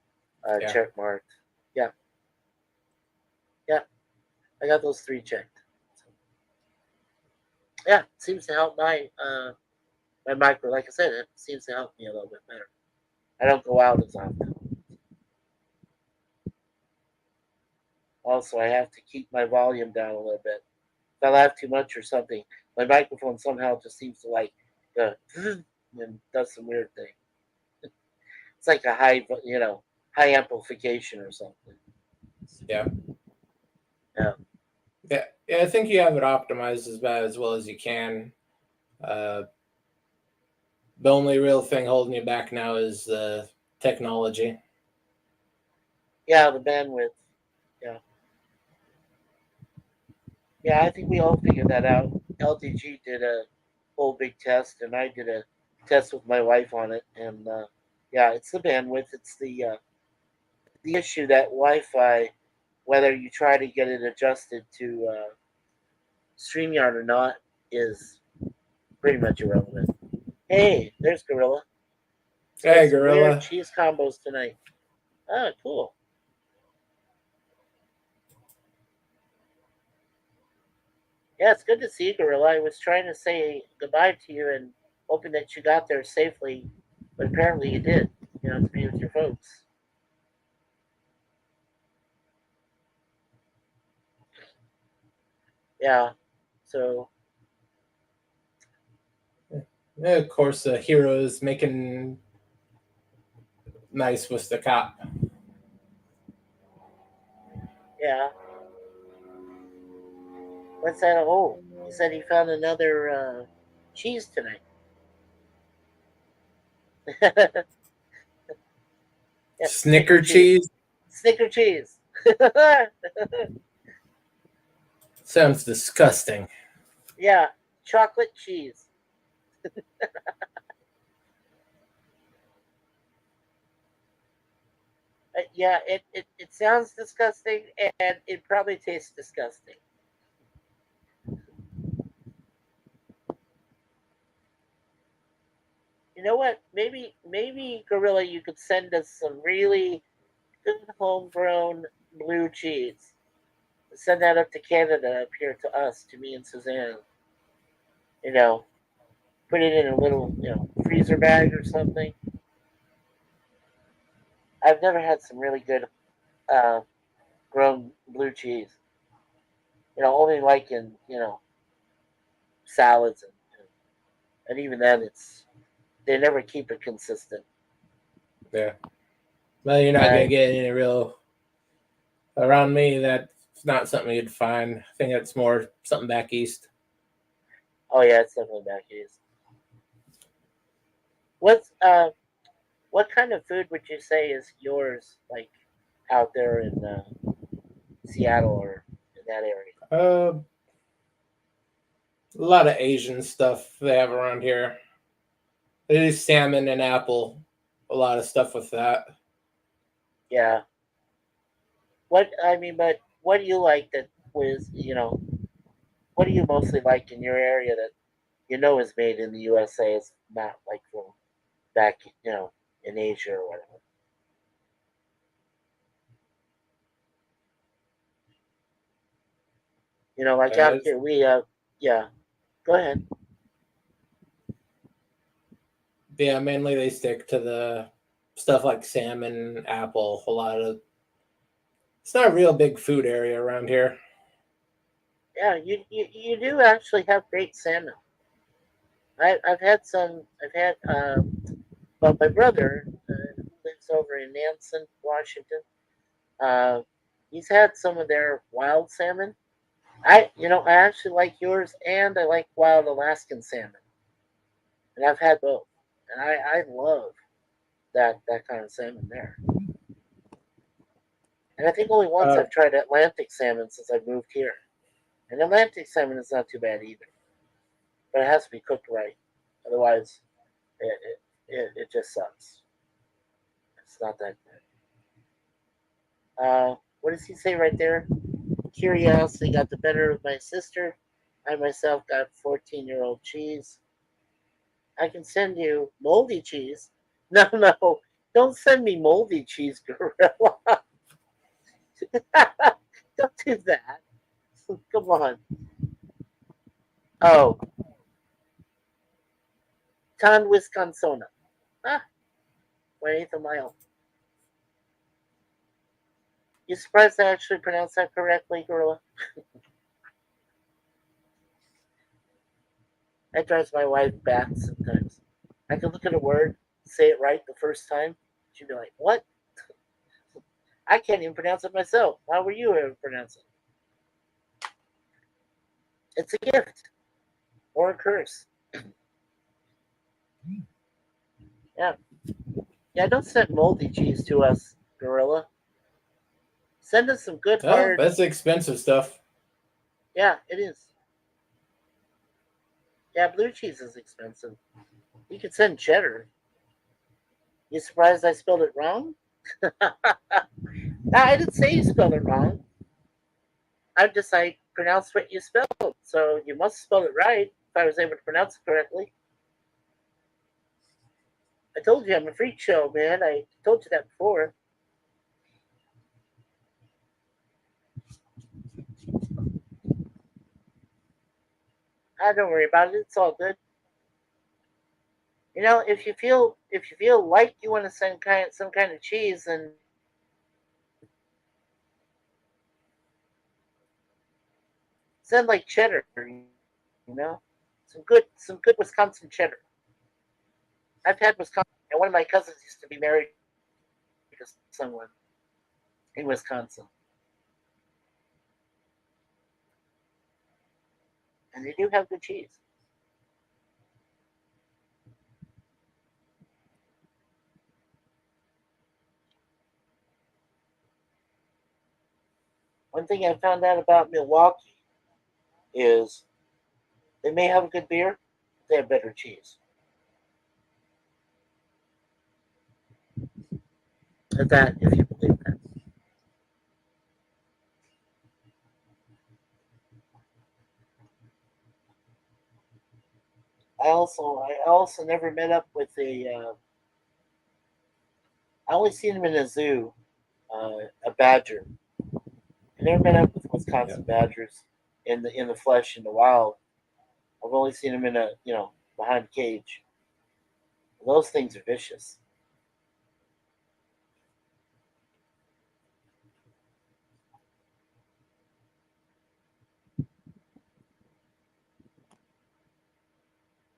Yeah. check marked. Yeah. Yeah. I got those three checked. So, yeah, it seems to help my micro. Like I said, it seems to help me a little bit better. I don't go out as often. Also, I have to keep my volume down a little bit. If I laugh too much or something, my microphone somehow just seems to like and does some weird thing. It's like a high amplification or something. Yeah. Yeah. Yeah. I think you have it optimized as well as you can. Uh, the only real thing holding you back now is the technology. Yeah, the bandwidth. Yeah. Yeah, I think we all figured that out. LDG did a whole big test, and I did a test with my wife on it. And yeah, it's the bandwidth. It's the issue that Wi-Fi, whether you try to get it adjusted to StreamYard or not, is pretty much irrelevant. Hey, there's Gorilla. It's got Hey, some weird Gorilla. cheese combos tonight. Ah, cool. Yeah, it's good to see you, Gorilla. I was trying to say goodbye to you and hoping that you got there safely, but apparently you did. To be with your folks. Yeah. So Yeah, of course, the hero is making nice with the cop. yeah. What's that? Oh, he said he found another cheese tonight. Yeah, Snicker Snicker cheese. cheese Snicker cheese. sounds disgusting. Yeah, chocolate cheese. Yeah, it sounds disgusting and it probably tastes disgusting. You know what? Maybe Gorilla, you could send us some really good homegrown blue cheese. Send that up to Canada, up here to us, to me and Suzanne. You know, put it in a little, freezer bag or something. I've never had some really good uh, grown blue cheese. Only like in salads, and even then, they never keep it consistent. Yeah. Well, you're not gonna Right? get any real around me. That's not something you'd find. I think it's more something back east. Oh yeah, it's definitely back east. What kind of food would you say is yours, like out there in Seattle or in that area? A lot of Asian stuff they have around here. They do salmon and apple. A lot of stuff with that. Yeah. But what do you like that was what do you mostly like in your area that is made in the USA? It's not like from back in Asia or whatever. Like out It's, here we yeah. Go ahead. yeah, mainly they stick to the stuff like salmon, apple. A lot of it's not a real big food area around here. Yeah, you do actually have great salmon. I've had some. I've had well, my brother who lives over in Nansen, Washington. Uh, he's had some of their wild salmon. I actually like yours, and I like wild Alaskan salmon, and I've had both, and I love that kind of salmon there. And I think only once Uh, I've tried Atlantic salmon since I moved here, and Atlantic salmon is not too bad either, but it has to be cooked right, otherwise it just sucks. It's not that good. What does he say right there? Curiosity got the better of my sister. I myself got 14-year-old cheese. I can send you moldy cheese. No, no, don't send me moldy cheese, Gorilla. Don't do that. Come on. Oh, Tan Wisconsona. Ah, 1/8 a mile. You surprised I actually pronounced that correctly, Gorilla? That drives my wife back sometimes. I can look at a word, say it right the first time. She'd be like, "What? I can't even pronounce it myself. How were you able to pronounce it?" It's a gift or a curse. Yeah. Yeah, don't send moldy cheese to us, Gorilla. Send us some good oh, hard. that's expensive stuff. Yeah, it is. Yeah, blue cheese is expensive. You could send cheddar. You surprised I spelled it wrong? I didn't say you spelled it wrong. I pronounced what you spelled. So you must spell it right if I was able to pronounce it correctly. I told you I'm a freak show, man. I told you that before. Don't worry about it. It's all good. If you feel like you want to send some kind of cheese, then send like cheddar. Some good Wisconsin cheddar. I've had Wisconsin, and one of my cousins used to be married to someone in Wisconsin, and they do have good cheese. One thing I found out about Milwaukee is they may have a good beer, but they have better cheese. At that, if you believe that. I also never met up with a. I only seen him in a zoo, a badger. I never met up with Wisconsin badgers in the flesh in the wild. I've only seen them in a behind a cage. Those things are vicious.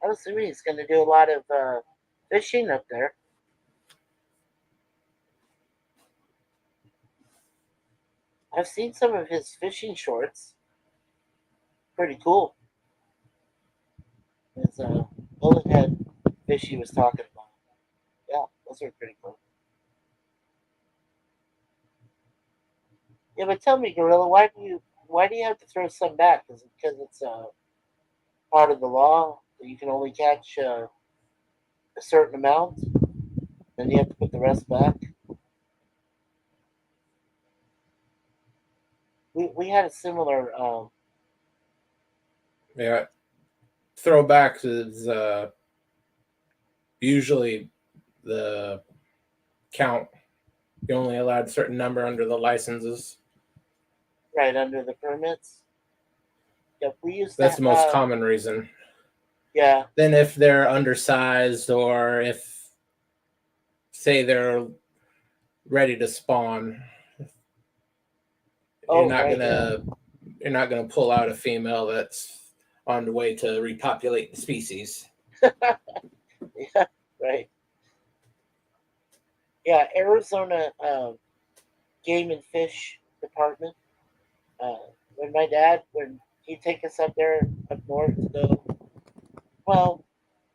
I'm assuming he's going to do a lot of fishing up there. I've seen some of his fishing shorts. Pretty cool. His bullet head fish he was talking about. Yeah, those are pretty cool. Yeah, but tell me, Gorilla, why do you have to throw some back? Is it because it's part of the law that you can only catch a certain amount, then you have to put the rest back? We had a similar. Yeah, throwbacks is usually the count. You only allowed a certain number under the licenses. Right under the permits. Yep, we used That's that. the most common reason. Yeah. Then if they're undersized or if say they're ready to spawn, Oh, right. Yeah. you're not gonna pull out a female that's on the way to repopulate the species. Yeah. Right. Yeah. Arizona Game and Fish Department. Uh, when he'd take us up there up north to go, well,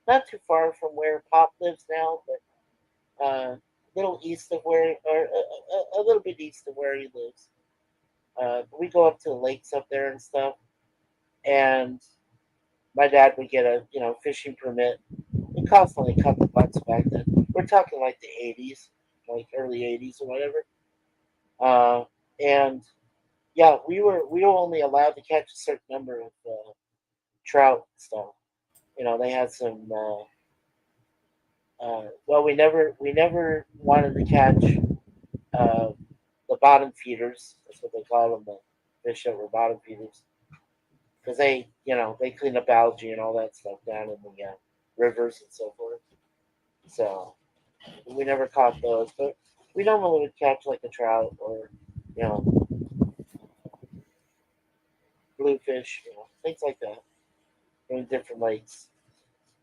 not too far from where Pop lives now, but a little east of where, or a little bit east of where he lives. We go up to the lakes up there and stuff, and my dad would get a fishing permit. It cost only a couple bucks back then. We're talking like the '80s, like early '80s or whatever. And yeah, we were only allowed to catch a certain number of trout and stuff. They had some. Well, we never wanted to catch uh, the bottom feeders. That's what they call them, the fish that were bottom feeders, because they clean up algae and all that stuff down in the rivers and so forth. So we never caught those, but we normally would catch like a trout or you know bluefish, things like that in different lakes.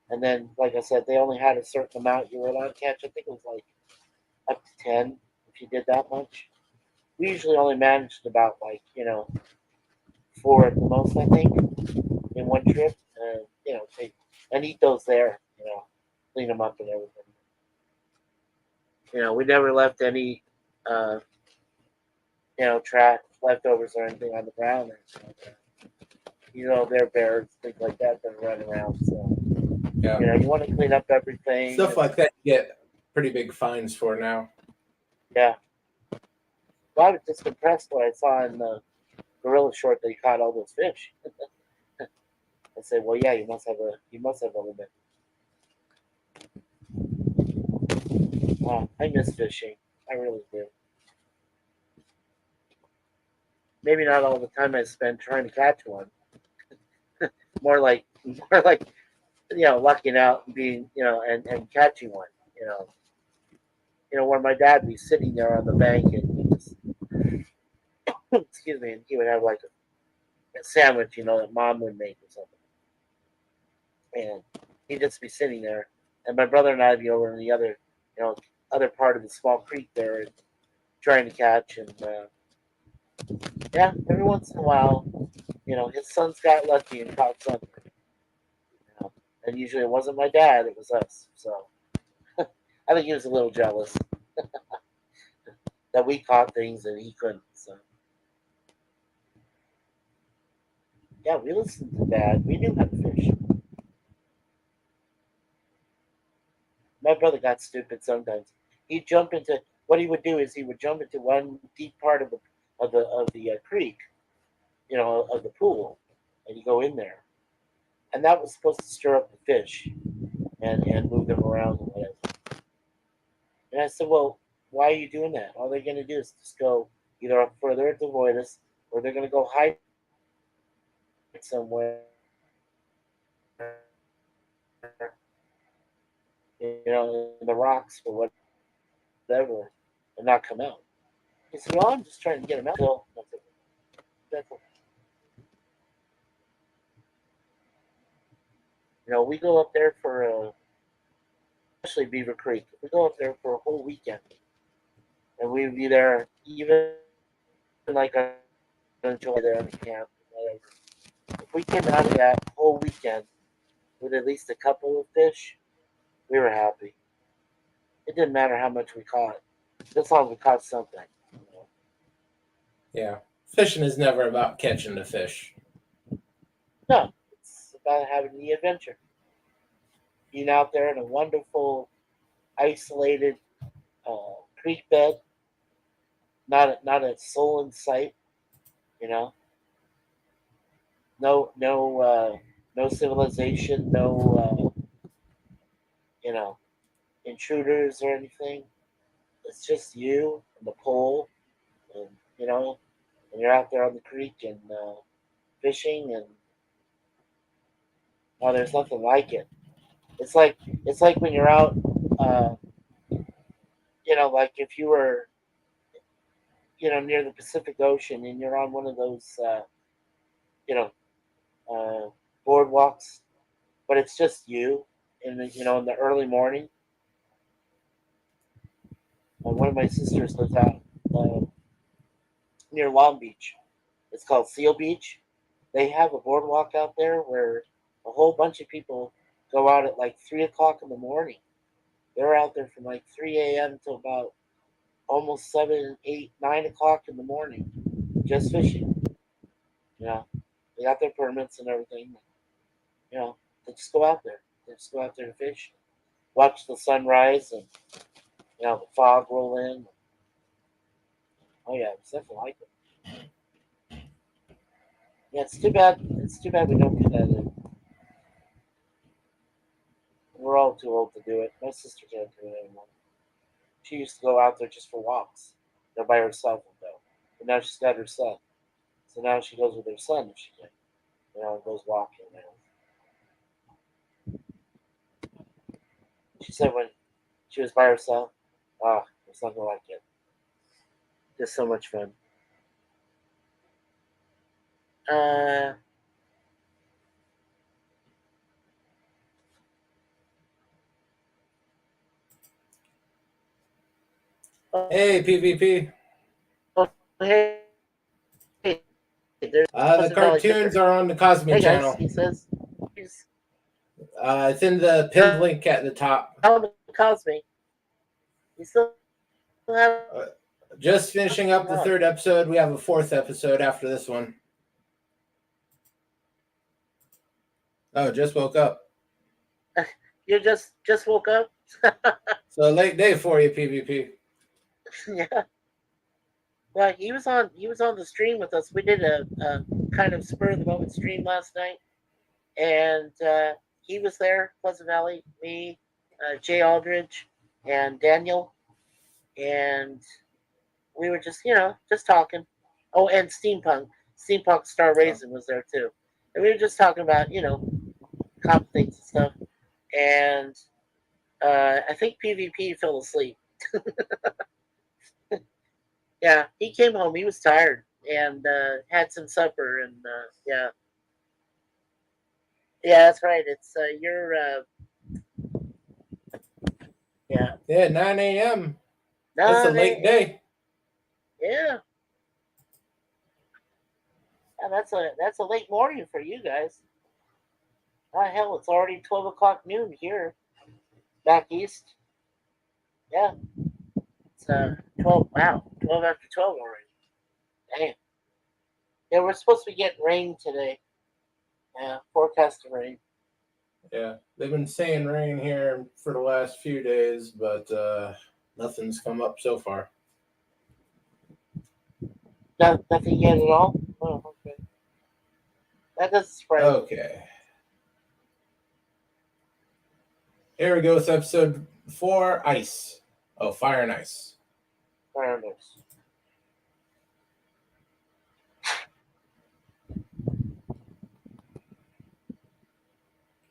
And then, like I said, they only had a certain amount you were allowed to catch. I think it was like up to 10 if you did that much. We usually only managed about like, 4 at the most, I think, in one trip. Take and eat those there, clean them up and everything. We never left any, uh, trash leftovers or anything on the ground. Or anything like that. They're bears, things like that that run around. So, Yeah, you want to clean up everything. stuff like that you get pretty big fines for now. Yeah. Well, I was just impressed when I saw in the gorilla short that he caught all those fish. I said, "Well, yeah, you must have a limit." I miss fishing. I really do. Maybe not all the time I spend trying to catch one. More like lucking out and being and catching one. Where my dad would be sitting there on the bank and he just excuse me, and he would have like a sandwich, that mom would make or something, and he'd just be sitting there, and my brother and I'd be over in the other part of the small creek there and trying to catch, and yeah, every once in a while, his sons got lucky and caught something, and usually it wasn't my dad, it was us, so I think he was a little jealous that we caught things and he couldn't. So yeah, we listened to Dad. We knew how to fish. My brother got stupid sometimes. He'd jump into what he would do is he would jump into one deep part of the creek, of the pool, and you go in there, and that was supposed to stir up the fish and move them around and whatever. And I said, well, why are you doing that? All they're going to do is just go either up further at the voidus, or they're going to go hide somewhere, in the rocks or whatever, and not come out. He said, well, I'm just trying to get them out. So that's it. We go up there for, especially Beaver Creek, we go up there for a whole weekend. And we'd be there even like I enjoy there on the camp, whatever. If we came out of that whole weekend with at least a couple of fish, we were happy. It didn't matter how much we caught, as long as we caught something. Yeah. Fishing is never about catching the fish. No, it's about having the adventure. Being out there in a wonderful, isolated creek bed, not a soul in sight. No civilization, no intruders or anything. It's just you and the pole, and and you're out there on the creek and fishing, and there's nothing like it. It's like when you're out, like if you were, near the Pacific Ocean and you're on one of those, uh, boardwalks, but it's just you, in the early morning. One of my sisters lives out near Long Beach. It's called Seal Beach. They have a boardwalk out there where a whole bunch of people go out at like 3 o'clock in the morning. They're out there from like 3 a.m. till about almost 7, 8, 9 o'clock in the morning, just fishing. They got their permits and everything. They just go out there. They just go out there to fish, watch the sunrise, and the fog roll in. Oh yeah, it's definitely like it. Yeah, it's too bad. It's too bad we don't do that anymore. We're all too old to do it. My sister can't do it anymore. She used to go out there just for walks. By herself, though. But now she's got her son. So now she goes with her son if she can. Goes walking now. She said when she was by herself, there's nothing like it. Just so much fun. Hey, PvP. Hey, there's The cartoons are on the Cosme hey guys, channel. he says. It's in the pinned link at the top. Cosme. You still have. Just finishing up the 3rd episode. We have a 4th episode after this one. Oh, just woke up. You just woke up? So a late day for you, PvP. Yeah. Well, he was on the stream with us. We did a kind of spur of the moment stream last night, and he was there. Pleasant Valley, me, Jay Aldridge, and Daniel, and we were just talking. Oh, and Steampunk Star Raisin was there too, and we were just talking about comp things and stuff, and I think PvP fell asleep. Yeah, he came home. He was tired and had some supper, and yeah, that's right. It's you're yeah. Yeah, 9 a.m. That's a late day. Yeah. Yeah, that's a late morning for you guys. Hell, it's already 12 o'clock noon here, back east. Yeah, it's 12. Wow, 12 after 12 already. Damn. Yeah, we're supposed to be getting rain today. Yeah, forecast of rain. Yeah, they've been saying rain here for the last few days, but nothing's come up so far. Nothing yet at all? Oh, okay. That doesn't surprise me. Okay. Here we go with episode 4, Ice. Oh, Fire and Ice. Fireworks.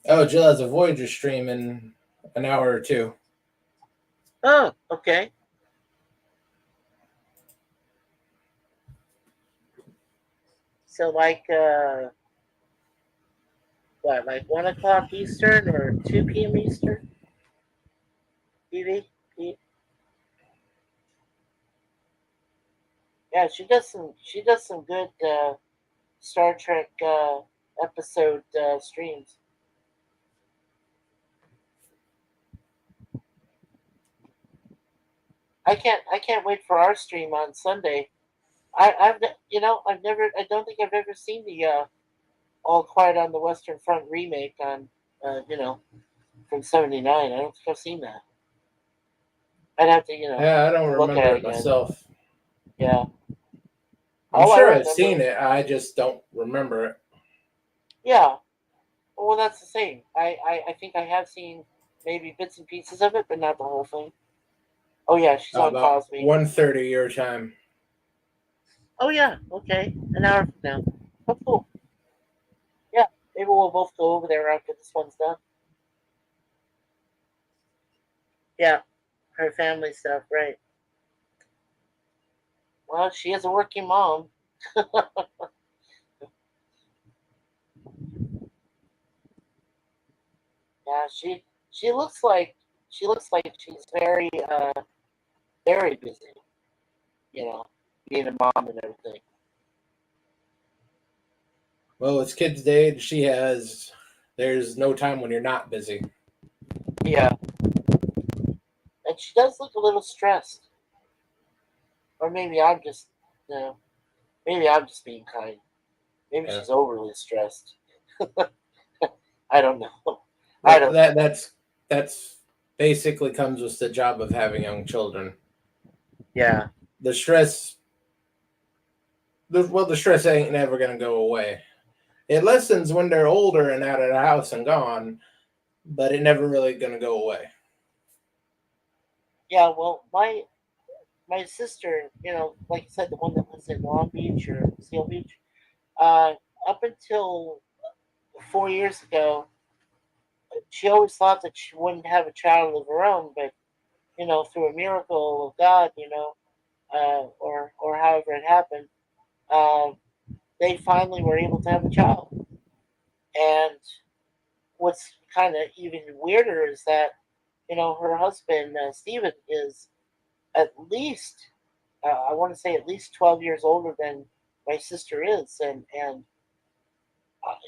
Oh, Jill has a Voyager stream in an hour or two. Oh, okay. So like what, like 1 o'clock Eastern or 2 p.m. Eastern? TV? Yeah, she does some good Star Trek episode streams. I can't wait for our stream on Sunday. I don't think I've ever seen the All Quiet on the Western Front remake on from '79. I don't think I've seen that. I'd have to Yeah, I don't look remember at it it again. myself. Yeah. I'm All I sure I've remember. seen it. I just don't remember it. Yeah. Well, that's the same. I think I have seen maybe bits and pieces of it, but not the whole thing. Oh yeah, she's on About Cosby. 1:30 your time. Oh yeah, okay, an hour from now. Oh cool. Yeah, maybe we'll both go over there after this one's done. Yeah, her family stuff, right? Well, she is a working mom. Yeah, she looks like she's very busy. You know, being a mom and everything. Well, it's kids' age. There's no time when you're not busy. Yeah, and she does look a little stressed. Or maybe you know, maybe I'm just being kind. Maybe Yeah. she's overly stressed. I don't know. I Well, don't know. that's basically comes with the job of having young children. Yeah, The stress, the stress ain't never gonna go away. It lessens when they're older and out of the house and gone, but it never really gonna go away. yeah. Well, my sister, like I said, the one that lives in Long Beach or Seal Beach, uh, up until 4 years ago, she always thought that she wouldn't have a child of her own, but through a miracle of God, or however it happened, uh, they finally were able to have a child. And what's kind of even weirder is that her husband Stephen is at least I want to say at least 12 years older than my sister is, and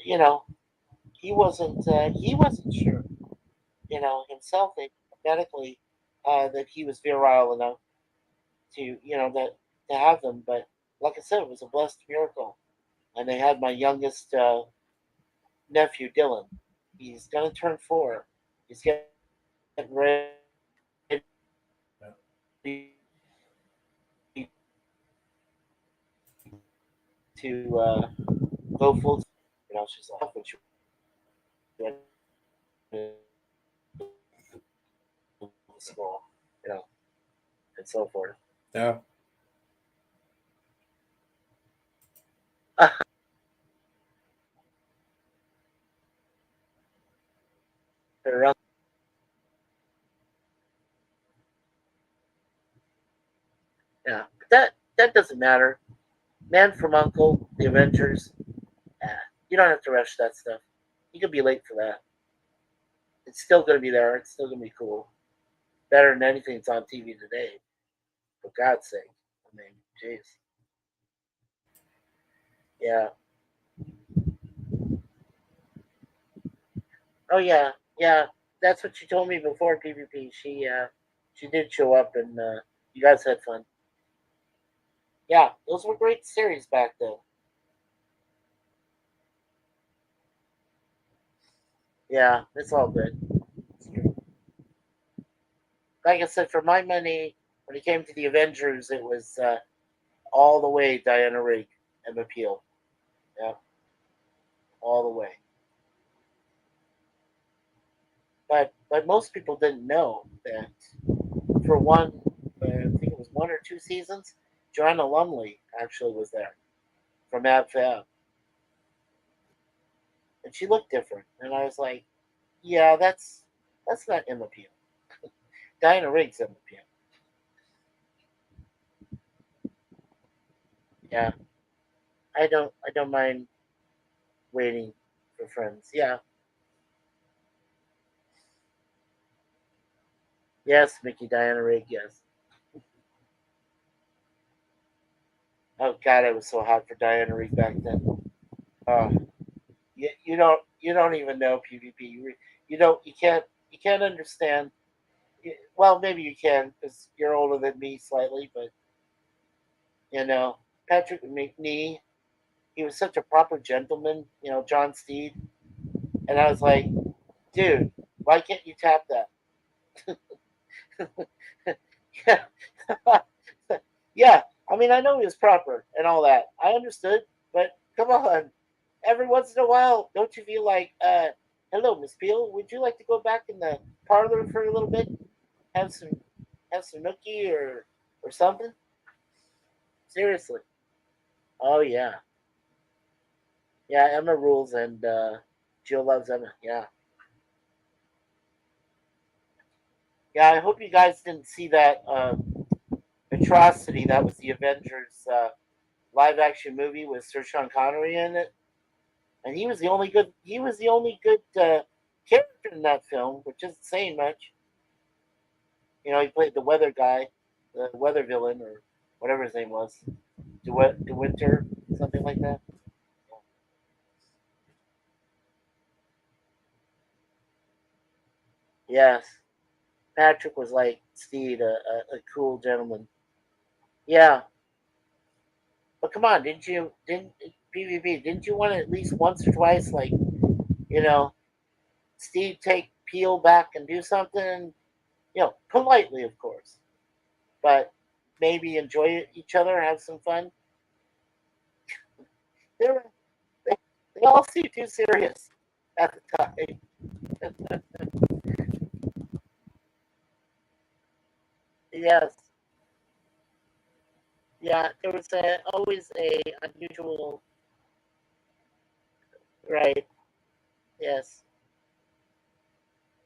you know he wasn't sure himself that medically that he was virile enough to that to have them, but like I said, it was a blessed miracle, and they had my youngest nephew Dylan. He's gonna turn 4. He's getting ready to go full. She's off when she went to school, and so forth. Yeah. Her Yeah, but that doesn't matter. Man from Uncle, The Avengers. You don't have to rush that stuff. You could be late for that. It's still gonna be there. It's still gonna be cool. Better than anything that's on TV today. For God's sake. I mean, jeez. Yeah. Oh yeah. Yeah. That's what she told me before PvP. She did show up, and you guys had fun. Yeah, those were great series back then. Yeah, it's all good. Like I said, for my money, when it came to the Avengers, it was all the way Diana Rigg and Appeal. Yeah, all the way. But but most people didn't know that for one, I think it was 1 or 2 seasons, Joanna Lumley actually was there from Ab Fab, and she looked different, and I was like, yeah, that's not Emma Peel. Diana Riggs Emma Peel. Yeah, I don't mind waiting for friends. Yeah, yes, Mickey Diana Rigg. Yes. Oh God, I was so hot for Diana Rigg back then. Oh, you don't even know PvP. You can't understand. Well, maybe you can because you're older than me slightly, but you know Patrick McNee. He was such a proper gentleman. John Steed, and I was like, dude, why can't you tap that? Yeah, yeah. I mean, I know he was proper and all that. I understood, but come on. Every once in a while, don't you feel like, hello, Miss Peel, would you like to go back in the parlor for a little bit, have some, have some nookie or something? Seriously. Oh yeah, yeah. Emma rules, and Jill loves Emma. Yeah, yeah. I hope you guys didn't see that atrocity that was the Avengers live action movie with Sir Sean Connery in it, and he was the only good. He was the only good character in that film, which isn't saying much. He played the weather guy, the weather villain, or whatever his name was, DeWinter, something like that. Yes, Patrick was like Steed, a cool gentleman. Yeah, but come on, didn't PvP? Didn't you want to at least once or twice, like you know, Steve take Peel back and do something, politely, of course, but maybe enjoy each other, have some fun. They were they, they all seemed too serious at the time. Yes, yeah, there was always a unusual, right? Yes,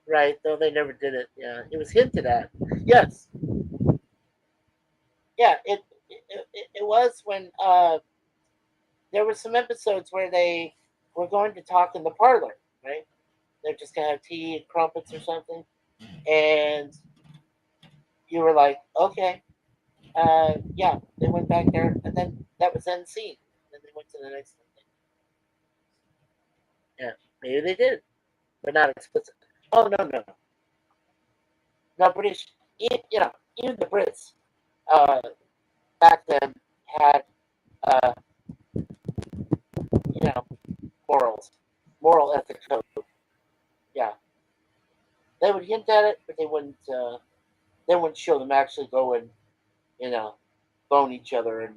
right. Though they never did it. Yeah, it was hinted at. Yes, yeah. It was when there were some episodes where they were going to talk in the parlor, right? They're just gonna have tea and crumpets or something, and you were like, okay, yeah. They went back there, and then that was end scene. Then they went to the next thing. Yeah, maybe they did, but not explicit. Oh no, no, no. British, even the Brits uh, back then had uh, you know morals, moral ethic code. Yeah, they would hint at it, but they wouldn't. They wouldn't show them actually go and you know bone each other and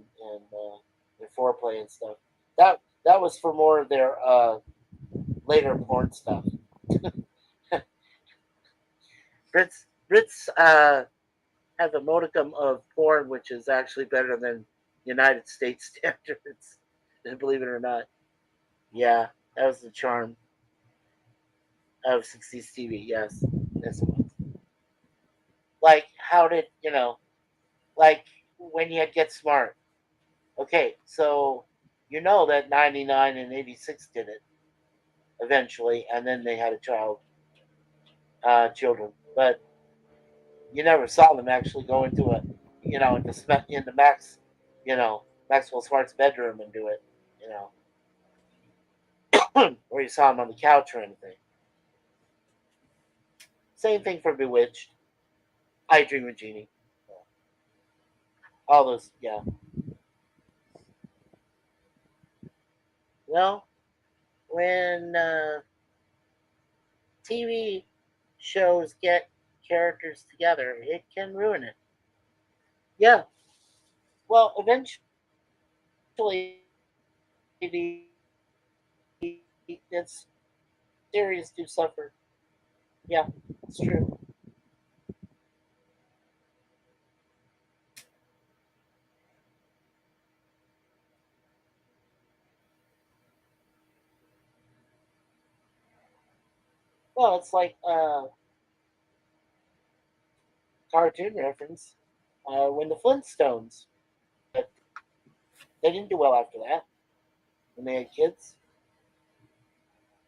their foreplay and stuff. That was for more of their later porn stuff. Brits have a modicum of porn which is actually better than United States standards. Believe it or not. Yeah, that was the charm of 60s TV. Yes, yes it was. Like how did like when you had Get Smart? Okay, so that 99 and 86 did it eventually, and then they had a children, but you never saw them actually go into into Maxwell Smart's bedroom and do it, or you saw him on the couch or anything. Same thing for Bewitched, I Dream of Jeannie, all those. Yeah, well, when TV shows get characters together, it can ruin it. Yeah, well, eventually its series do suffer. Yeah, It's true. Well, it's like cartoon reference when the Flintstones, but they didn't do well after that when they had kids.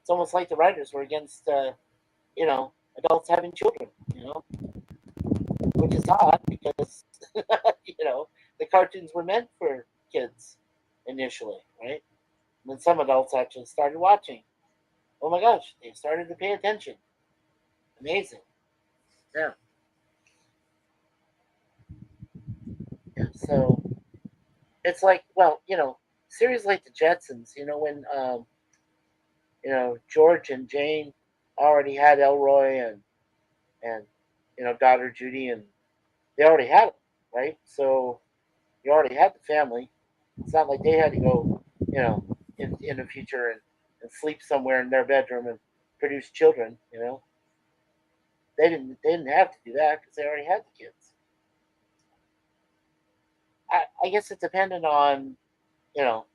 It's almost like the writers were against, adults having children, which is odd because, the cartoons were meant for kids initially, right? And then some adults actually started watching. Oh my gosh, they started to pay attention. Amazing. Yeah. Yeah. So it's like, well, series like the Jetsons, when George and Jane already had Elroy and daughter Judy, and they already had them, right? So you already had the family. It's not like they had to go, in the future and sleep somewhere in their bedroom and produce children. They didn't have to do that because they already had the kids. I guess it depended on, you know.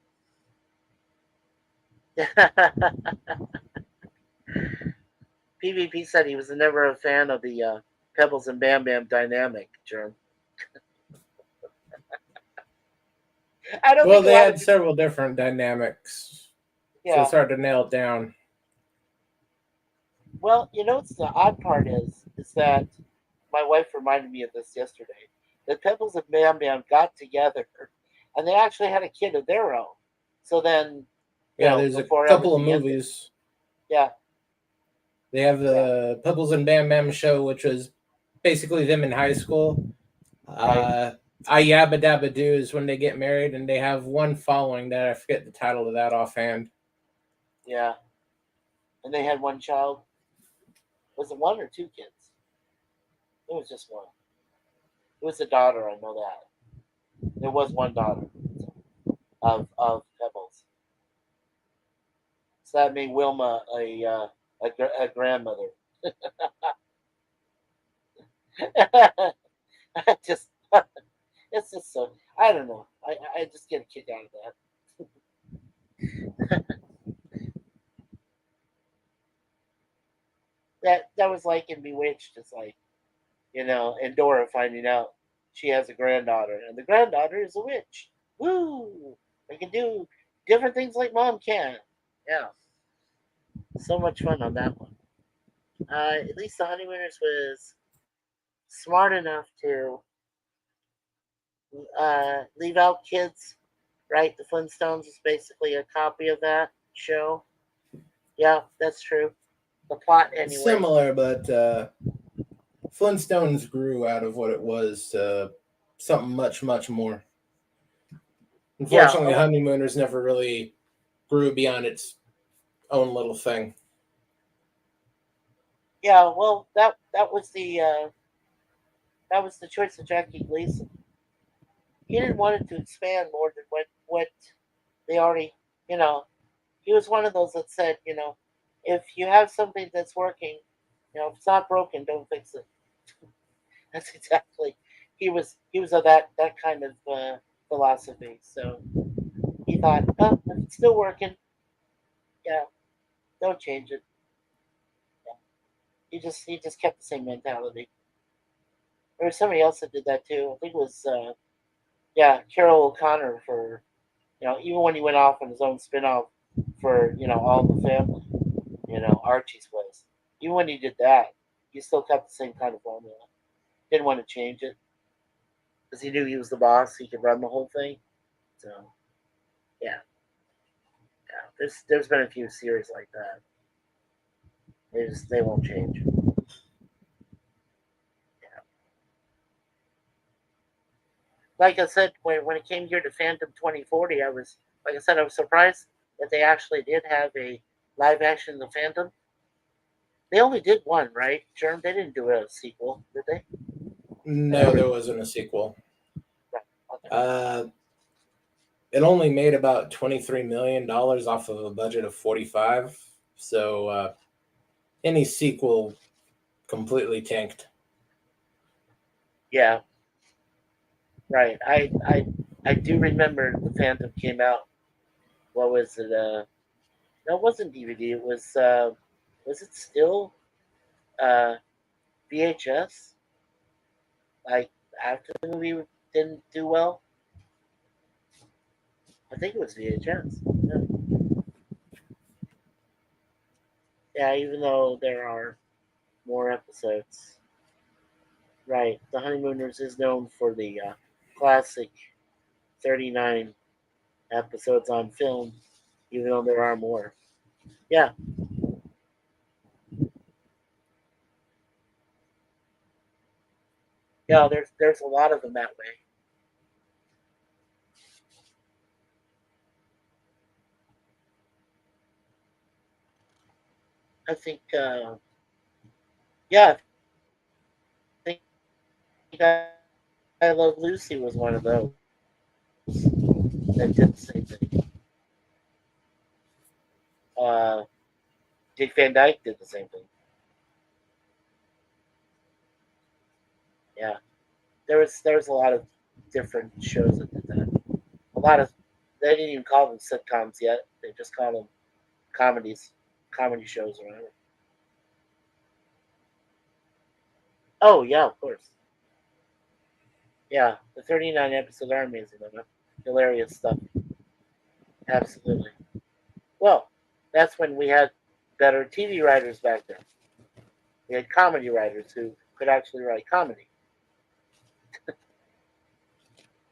PvP said he was never a fan of the Pebbles and Bam Bam dynamic, Germ. I don't Well, think a they lot of had people. several different dynamics, so Yeah. it's hard to nail it down. Well, what's the odd part is that my wife reminded me of this yesterday. That Pebbles and Bam Bam got together, and they actually had a kid of their own. So then, Yeah, there's a before couple of everything ended, movies. yeah, They have yeah, the Pebbles and Bam Bam show, which was basically them in high school. right, I Yabba Dabba Do is when they get married, and they have one following that I forget the title of that offhand. yeah. And they had one child. Was it one or two kids? It was just one. It was a daughter. I know that. There was one daughter of Pebbles. So that made Wilma a grandmother. just it's just so I don't know. I just get a kick out of that. That was like in Bewitched. It's like and Dora finding out she has a granddaughter, and the granddaughter is a witch. Woo! They can do different things like mom can. Yeah, so much fun on that one. At least the Honeymooners was smart enough to leave out kids, right? The Flintstones is basically a copy of that show. Yeah, that's true. The plot, anyway. Similar, but Flintstones grew out of what it was to something much, much more. Yeah, Unfortunately, Honeymooners never really grew beyond its own little thing. yeah. Well, that was the choice of Jackie Gleason. He didn't want it to expand more than what they already, you know. He was one of those that said, if you have something that's working, if it's not broken, don't fix it. That's exactly. He was of that kind of philosophy. So he thought, oh, if it's still working, yeah, don't change it. Yeah. He just kept the same mentality. There was somebody else that did that too. I think it was Carol O'Connor for even when he went off on his own spin-off for All in the Family, Archie's Place. Even when he did that, he still kept the same kind of formula. Didn't want to change it because he knew he was the boss. He could run the whole thing. So yeah, yeah. There's been a few series like that. They won't change. Yeah. Like I said, when it came here to Phantom 2040, I was surprised that they actually did have a live action The Phantom. They only did one, right? Germ. They didn't do a sequel, did they? No, there wasn't a sequel. Right. Okay. It only made about $23 million off of a budget of 45. So any sequel completely tanked. Yeah, right. I do remember the Phantom came out. What was it? No, it wasn't DVD. It was it still uh, VHS? Like after the movie didn't do well, I think it was VHS. Yeah, yeah. Even though there are more episodes, right? The Honeymooners is known for the classic 39 episodes on film, even though there are more. Yeah, yeah. There's a lot of them that way. I think. Yeah, I think I Love Lucy was one of those that did the same thing. Uh, Dick Van Dyke did the same thing. Yeah, there was a lot of different shows that did that. A lot of they didn't even call them sitcoms yet. They just called them comedies, comedy shows or whatever. Oh yeah, of course. Yeah, the 39 episodes are amazing. Though. Hilarious stuff. Absolutely. Well, that's when we had better TV writers back then. We had comedy writers who could actually write comedy.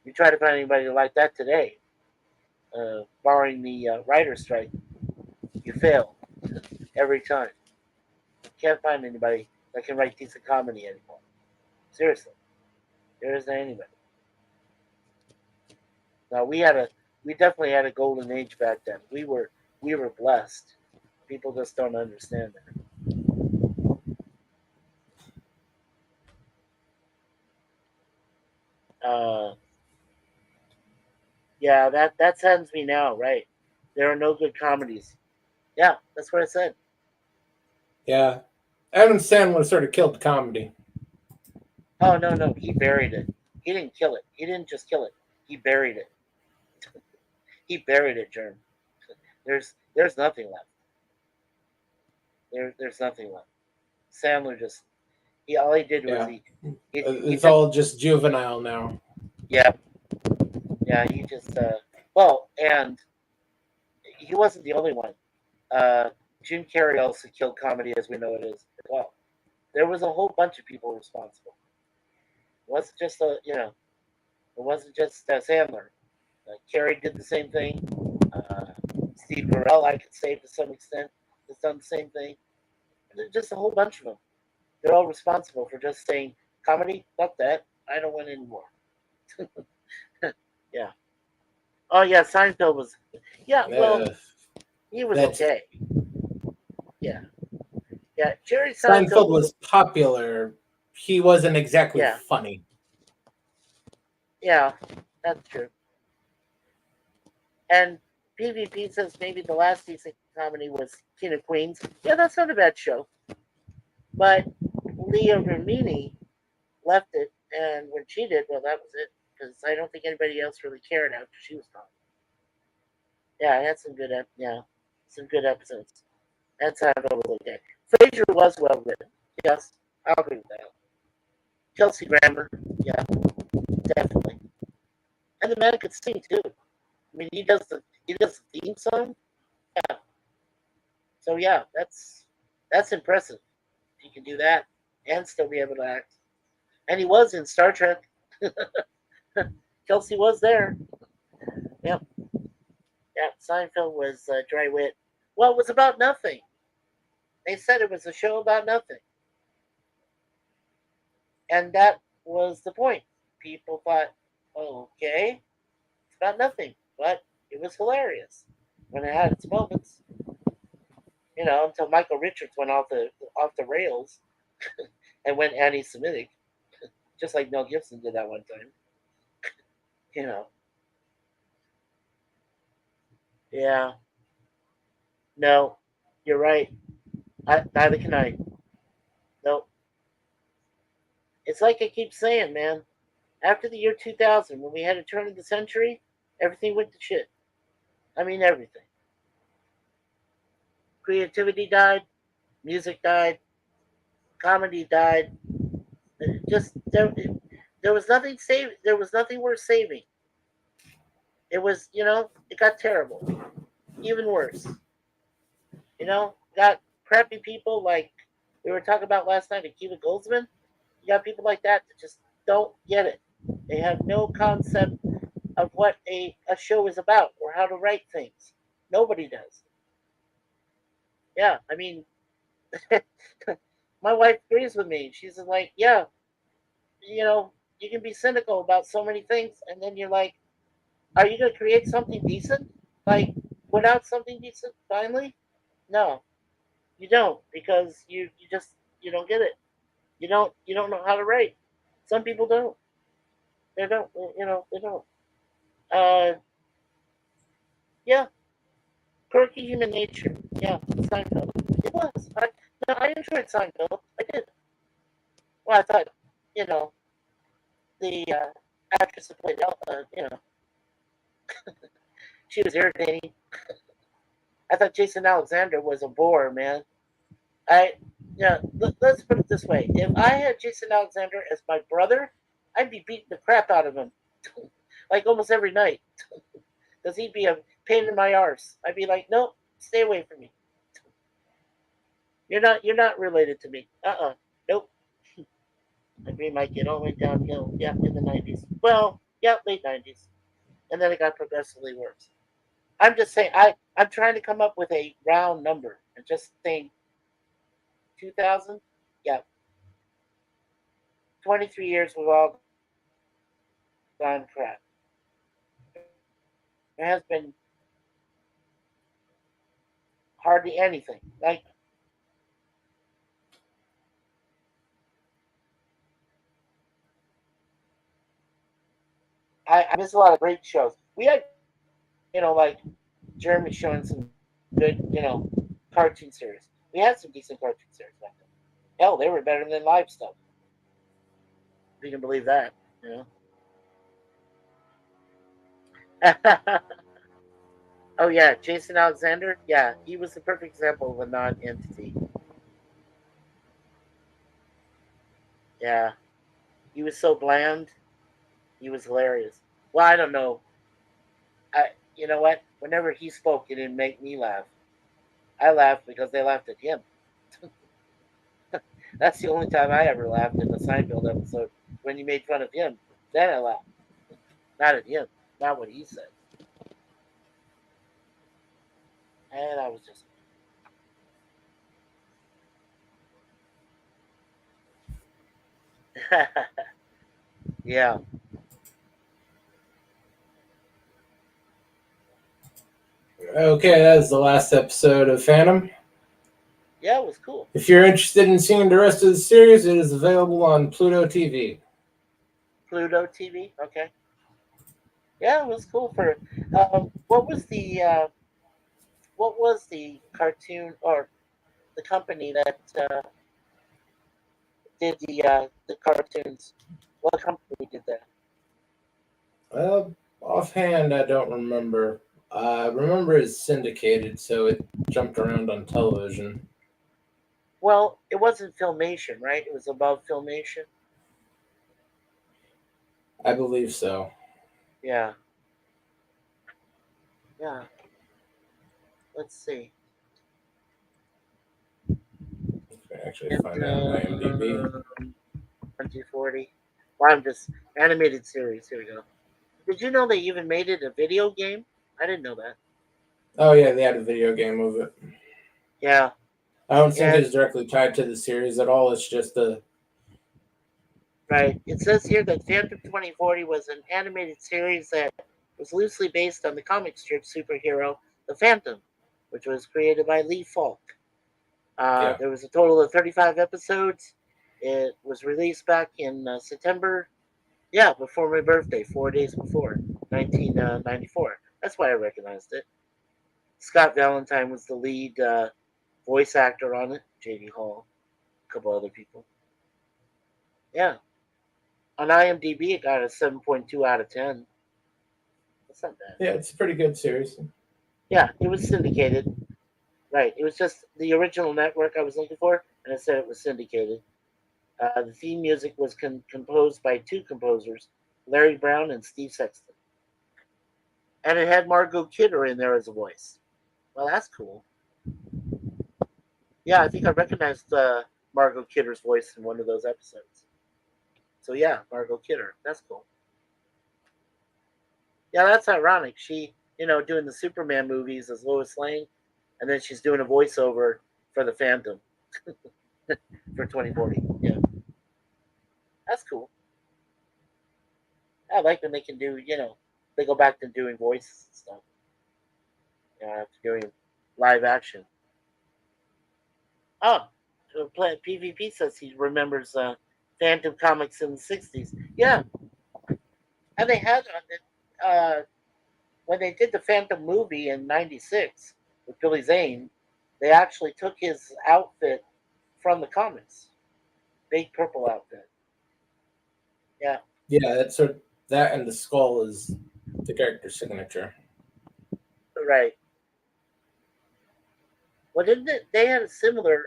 You try to find anybody like that today, barring the writer's strike, you fail every time. You can't find anybody that can write decent comedy anymore. Seriously, there isn't anybody. Now we definitely had a golden age back then. We were blessed. People just don't understand that. Yeah, that saddens me now. Right, there are no good comedies. Yeah, that's what I said. Yeah. Adam Sandler sort of killed comedy. Oh no, no, he buried it. He didn't kill it. He didn't just kill it. He buried it. He buried it, Germ. There's nothing left. There's nothing left. Sandler just he all he did was Yeah. he It's took all just juvenile now. yeah, yeah, he just well, and he wasn't the only one. Uh Jim Carrey also killed comedy as we know it is as well. There was a whole bunch of people responsible. It wasn't just it wasn't just Sandler. Carrey did the same thing. Uh, Steve Carell, I could say to some extent, has done the same thing. There's just a whole bunch of them. They're all responsible for just saying comedy. Fuck that. I don't want any more. Yeah. Oh yeah, Seinfeld was. Yeah. Well, Uh, he was that's okay. Yeah. Yeah. Jerry Seinfeld Seinfeld was. was popular. He wasn't exactly Yeah. funny. Yeah. That's true. And PvP says maybe the last decent comedy was King of Queens. Yeah, that's not a bad show. But Leah Remini left it, and when she did, well, that was it. Because I don't think anybody else really cared after she was gone. Yeah, I had some good, some good episodes. That's how it was okay. Frasier was well written. Yes, I'll agree with that. Kelsey Grammer, yeah, definitely. And the man could sing too. I mean, he does the theme song. Yeah. So yeah, that's impressive. He can do that and still be able to act. And he was in Star Trek. Kelsey was there. Yep. Yeah, Seinfeld was dry wit. Well, it was about nothing. They said it was a show about nothing. And that was the point. People thought, oh, okay, it's about nothing. But it was hilarious when it had its moments. Until Michael Richards went off the rails and went anti-Semitic, just like Mel Gibson did that one time. You know, yeah, no, you're right. Neither can I. No, It's like I keep saying, man. After the year 2000, when we had a turn of the century, everything went to shit. I mean, everything. Creativity died, music died, comedy died. Just there was nothing save. There was nothing worth saving. It was, it got terrible, even worse. Got crappy people like we were talking about last night, Akiva Goldsman. You got people like that just don't get it. They have no concept of what a show is about or how to write things. Nobody does. Yeah, I mean, my wife agrees with me. She's like, yeah, you know, you can be cynical about so many things, and then you're like, are you going to create something decent? Like, without something decent, finally? No, you don't, because you don't get it. You don't know how to write. Some people don't. They don't. They don't. Uh, yeah, quirky human nature. Yeah, Seinfeld. It was. No, I enjoyed Seinfeld. I did. Well, I thought, you know, the actress that played Alpha, she was irritating. I thought Jason Alexander was a bore, man. I, let's put it this way: if I had Jason Alexander as my brother, I'd be beating the crap out of him, like almost every night, because he'd be a pain in my arse. I'd be like, nope, stay away from me. You're not related to me. Nope. My dream might get all the way downhill. Yeah, in the 90s. Well, yeah, late 90s, and then it got progressively worse. I'm just saying. I'm trying to come up with a round number and just saying 2000. Yeah, 23 years we've all gone crap. There has been hardly anything. Like I miss a lot of great shows. We had, like Jeremy showing some good, cartoon series. We had some decent cartoon series back then. Hell, they were better than live stuff. If you can believe that, you know. Oh yeah, Jason Alexander. Yeah, he was the perfect example of a non-entity. Yeah, he was so bland. He was hilarious. Well, I don't know. You know what? Whenever he spoke, it didn't make me laugh. I laughed because they laughed at him. That's the only time I ever laughed in the Seinfeld episode when he made fun of him. Then I laughed, not at him, not what he said. And I was just, yeah, Okay, that is the last episode of Phantom. yeah, it was cool. If you're interested in seeing the rest of the series, it is available on Pluto TV. Pluto TV, okay. Yeah, it was cool for. What was the cartoon or the company that did the cartoons? What company did that? Offhand, I don't remember. I remember it's syndicated, so it jumped around on television. Well, it wasn't Filmation, right? It was above Filmation. I believe so. Yeah, yeah. Let's see. I can actually And, find out on IMDb. 2040. Well, I'm just animated series. Here we go. Did you know they even made it a video game? I didn't know that. Oh yeah, they had a video game of it. Yeah, I don't think yeah, it's directly tied to the series at all. It's just the right. It says here that Phantom 2040 was an animated series that was loosely based on the comic strip superhero The Phantom, which was created by Lee Falk. yeah. There was a total of 35 episodes. It was released back in September. Yeah, before my birthday, 4 days before, 1994. That's why I recognized it. Scott Valentine was the lead voice actor on it. J.D. Hall, a couple other people. Yeah, On IMDb, it got a 7.2 out of 10. That's not bad. Yeah, it's a pretty good series. Yeah, it was syndicated. Right. It was just the original network I was looking for, and it said it was syndicated. The theme music was composed by two composers, Larry Brown and Steve Sexton. And it had Margot Kidder in there as a voice. Well, that's cool. Yeah, I think I recognized Margot Kidder's voice in one of those episodes. So yeah, Margot Kidder. That's cool. Yeah, that's ironic. She, doing the Superman movies as Lois Lane, and then she's doing a voiceover for the Phantom for 2040. Yeah, that's cool. I like when they can do, they go back to doing voice stuff. After doing live action. Oh, PvP says he remembers Phantom comics in the 60s. Yeah, and they had uh, when they did the Phantom movie in '96 with Billy Zane, they actually took his outfit from the comics, big purple outfit. Yeah, Yeah, that and the skull is the character signature. right. Well, didn't they had a similar?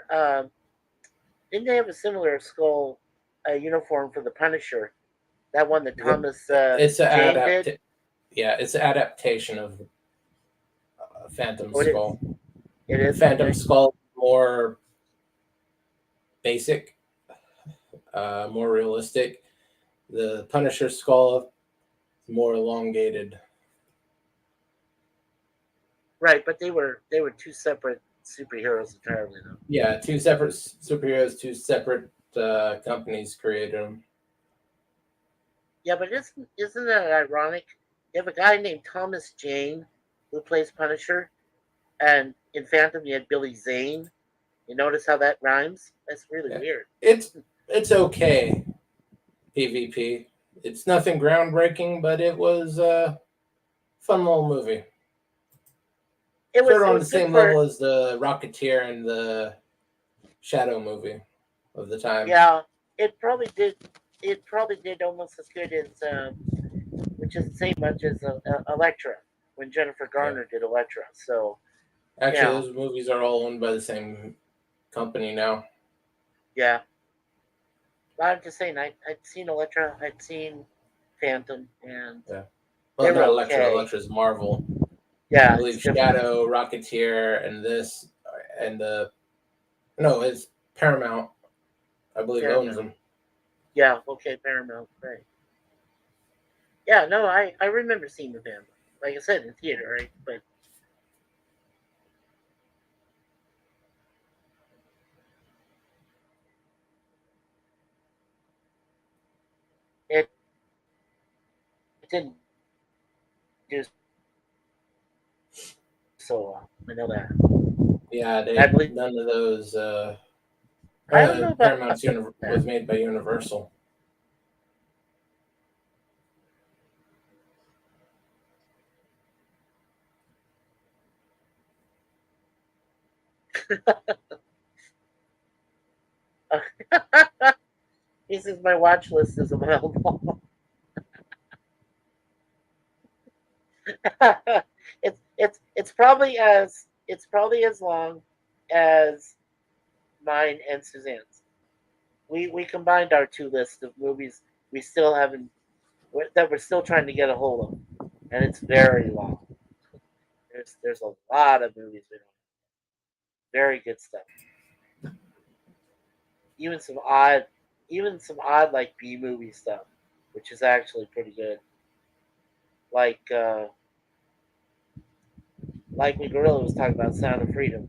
Didn't they have a similar skull uniform for the Punisher? That one that Thomas It's Jane did. it's an adaptation of Phantom Oh, Skull. It is. Phantom Okay. Skull more basic, more realistic. The Punisher skull more elongated. Right, but they were two separate superheroes entirely, though. Yeah, two separate superheroes, two separate companies created them. Yeah, but isn't that ironic? You have a guy named Thomas Jane who plays Punisher, and in Phantom you had Billy Zane. You notice how that rhymes? That's really weird. It's okay. PvP. It's nothing groundbreaking, but it was a fun little movie. It was sort of on the good same level as the Rocketeer and the Shadow movie of the time. Yeah, it probably did. It probably did almost as good as, which is the same much as Elektra when Jennifer Garner did Elektra. So actually, those movies are all owned by the same company now. Yeah. I'm just saying, I'd seen Elektra, I'd seen Phantom, and well, not Elektra. Okay. Elektra's Marvel. Yeah, I believe Shadow, Rocketeer, and this, and no, it's Paramount. I believe owns them. Yeah. Okay, Paramount. Right. Yeah. No, I remember seeing the Phantom. Like I said, in theater, right? But it didn't do so well. I know that. Yeah, none of those. I don't know about Paramount's was made by Universal. He says my watch list is available. it's probably as long as mine and Suzanne's. We combined our two lists of movies we still haven't that we're still trying to get a hold of, and it's very long. There's a lot of movies we don't. Very good stuff. Even some odd like B movie stuff, which is actually pretty good. Like when Gorilla was talking about Sound of Freedom,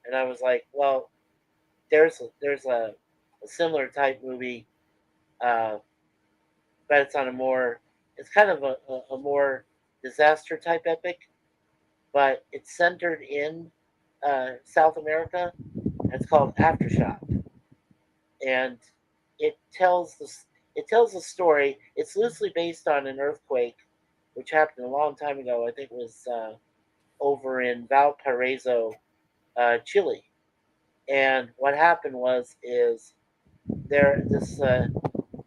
and I was like, well, there's a similar type movie, but it's on it's kind of a more disaster type epic, but it's centered in South America. It's called Aftershock, and it tells the story. It's loosely based on an earthquake, which happened a long time ago. I think it was over in Valparaiso, Chile. And what happened is this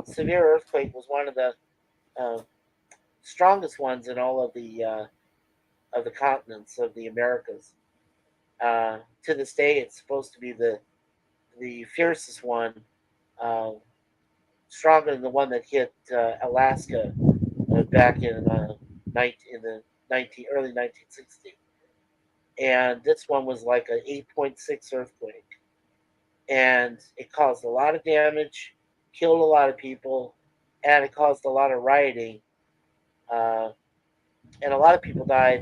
severe earthquake was one of the strongest ones in all of the continents of the Americas. To this day, it's supposed to be the fiercest one, uh, stronger than the one that hit Alaska back in the early 1960s. And this one was like an 8.6 earthquake, and it caused a lot of damage, killed a lot of people, and it caused a lot of rioting. Uh, and a lot of people died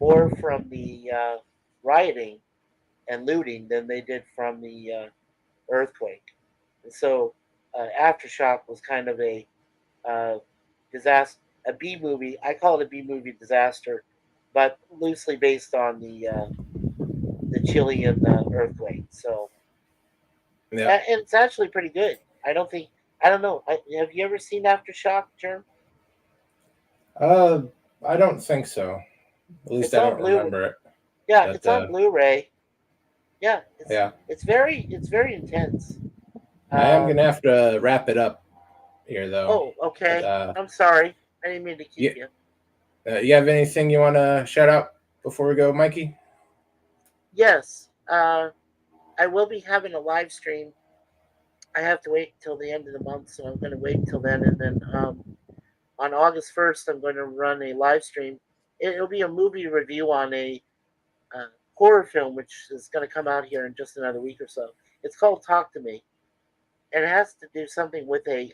more from the rioting and looting than they did from the earthquake. And so, Aftershock was kind of a disaster, a B movie. I call it a B movie disaster, but loosely based on the Chilean earthquake. So, Yeah. and it's actually pretty good. I don't know. Have you ever seen Aftershock, Germ? Uh, I don't think so. At least It's I on don't Blu. remember it. Yeah, But it's on Blu-ray. Yeah, yeah, it's very intense. I am Um, gonna have to wrap it up here though. oh, But okay. I'm sorry. I didn't mean to keep you, you. you have anything you want to shout out before we go, Mikey? Yes, I will be having a live stream. I have to wait till the end of the month, so I'm going to wait till then, and then on August 1st, I'm going to run a live stream. It'll be a movie review on a uh, horror film, which is going to come out here in just another week or so. It's called Talk to Me, and it has to do something with a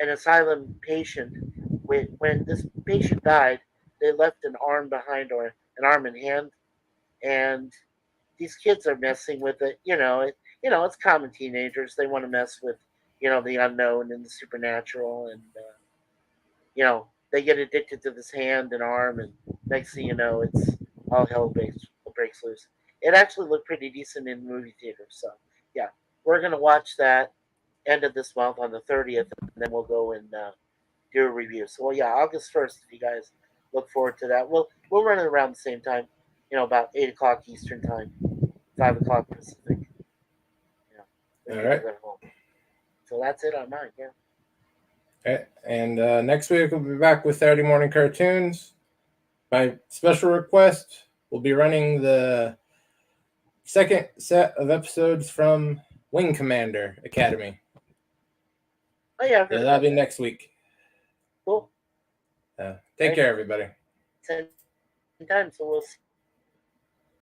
an asylum patient. When this patient died, they left an arm behind, or an arm and hand, and these kids are messing with it. It's common teenagers. They want to mess with the unknown and the supernatural, and they get addicted to this hand and arm, and next thing you know, it's all hell breaks loose. It actually looked pretty decent in movie theaters. So yeah, we're gonna watch that end of this month on the 30th, and then we'll go and do a review. So well, yeah, August 1st. If you guys look forward to that, we'll run it around the same time. About 8 o'clock Eastern time, 5 o'clock Pacific. When All people right. get home. So that's it on mine. Yeah. Okay. And next week we'll be back with Saturday morning cartoons. By special request, we'll be running the second set of episodes from Wing Commander Academy. Oh yeah, I've So heard that'll about be that. next week. Cool. Take Right. care, everybody. Same time. So we'll see.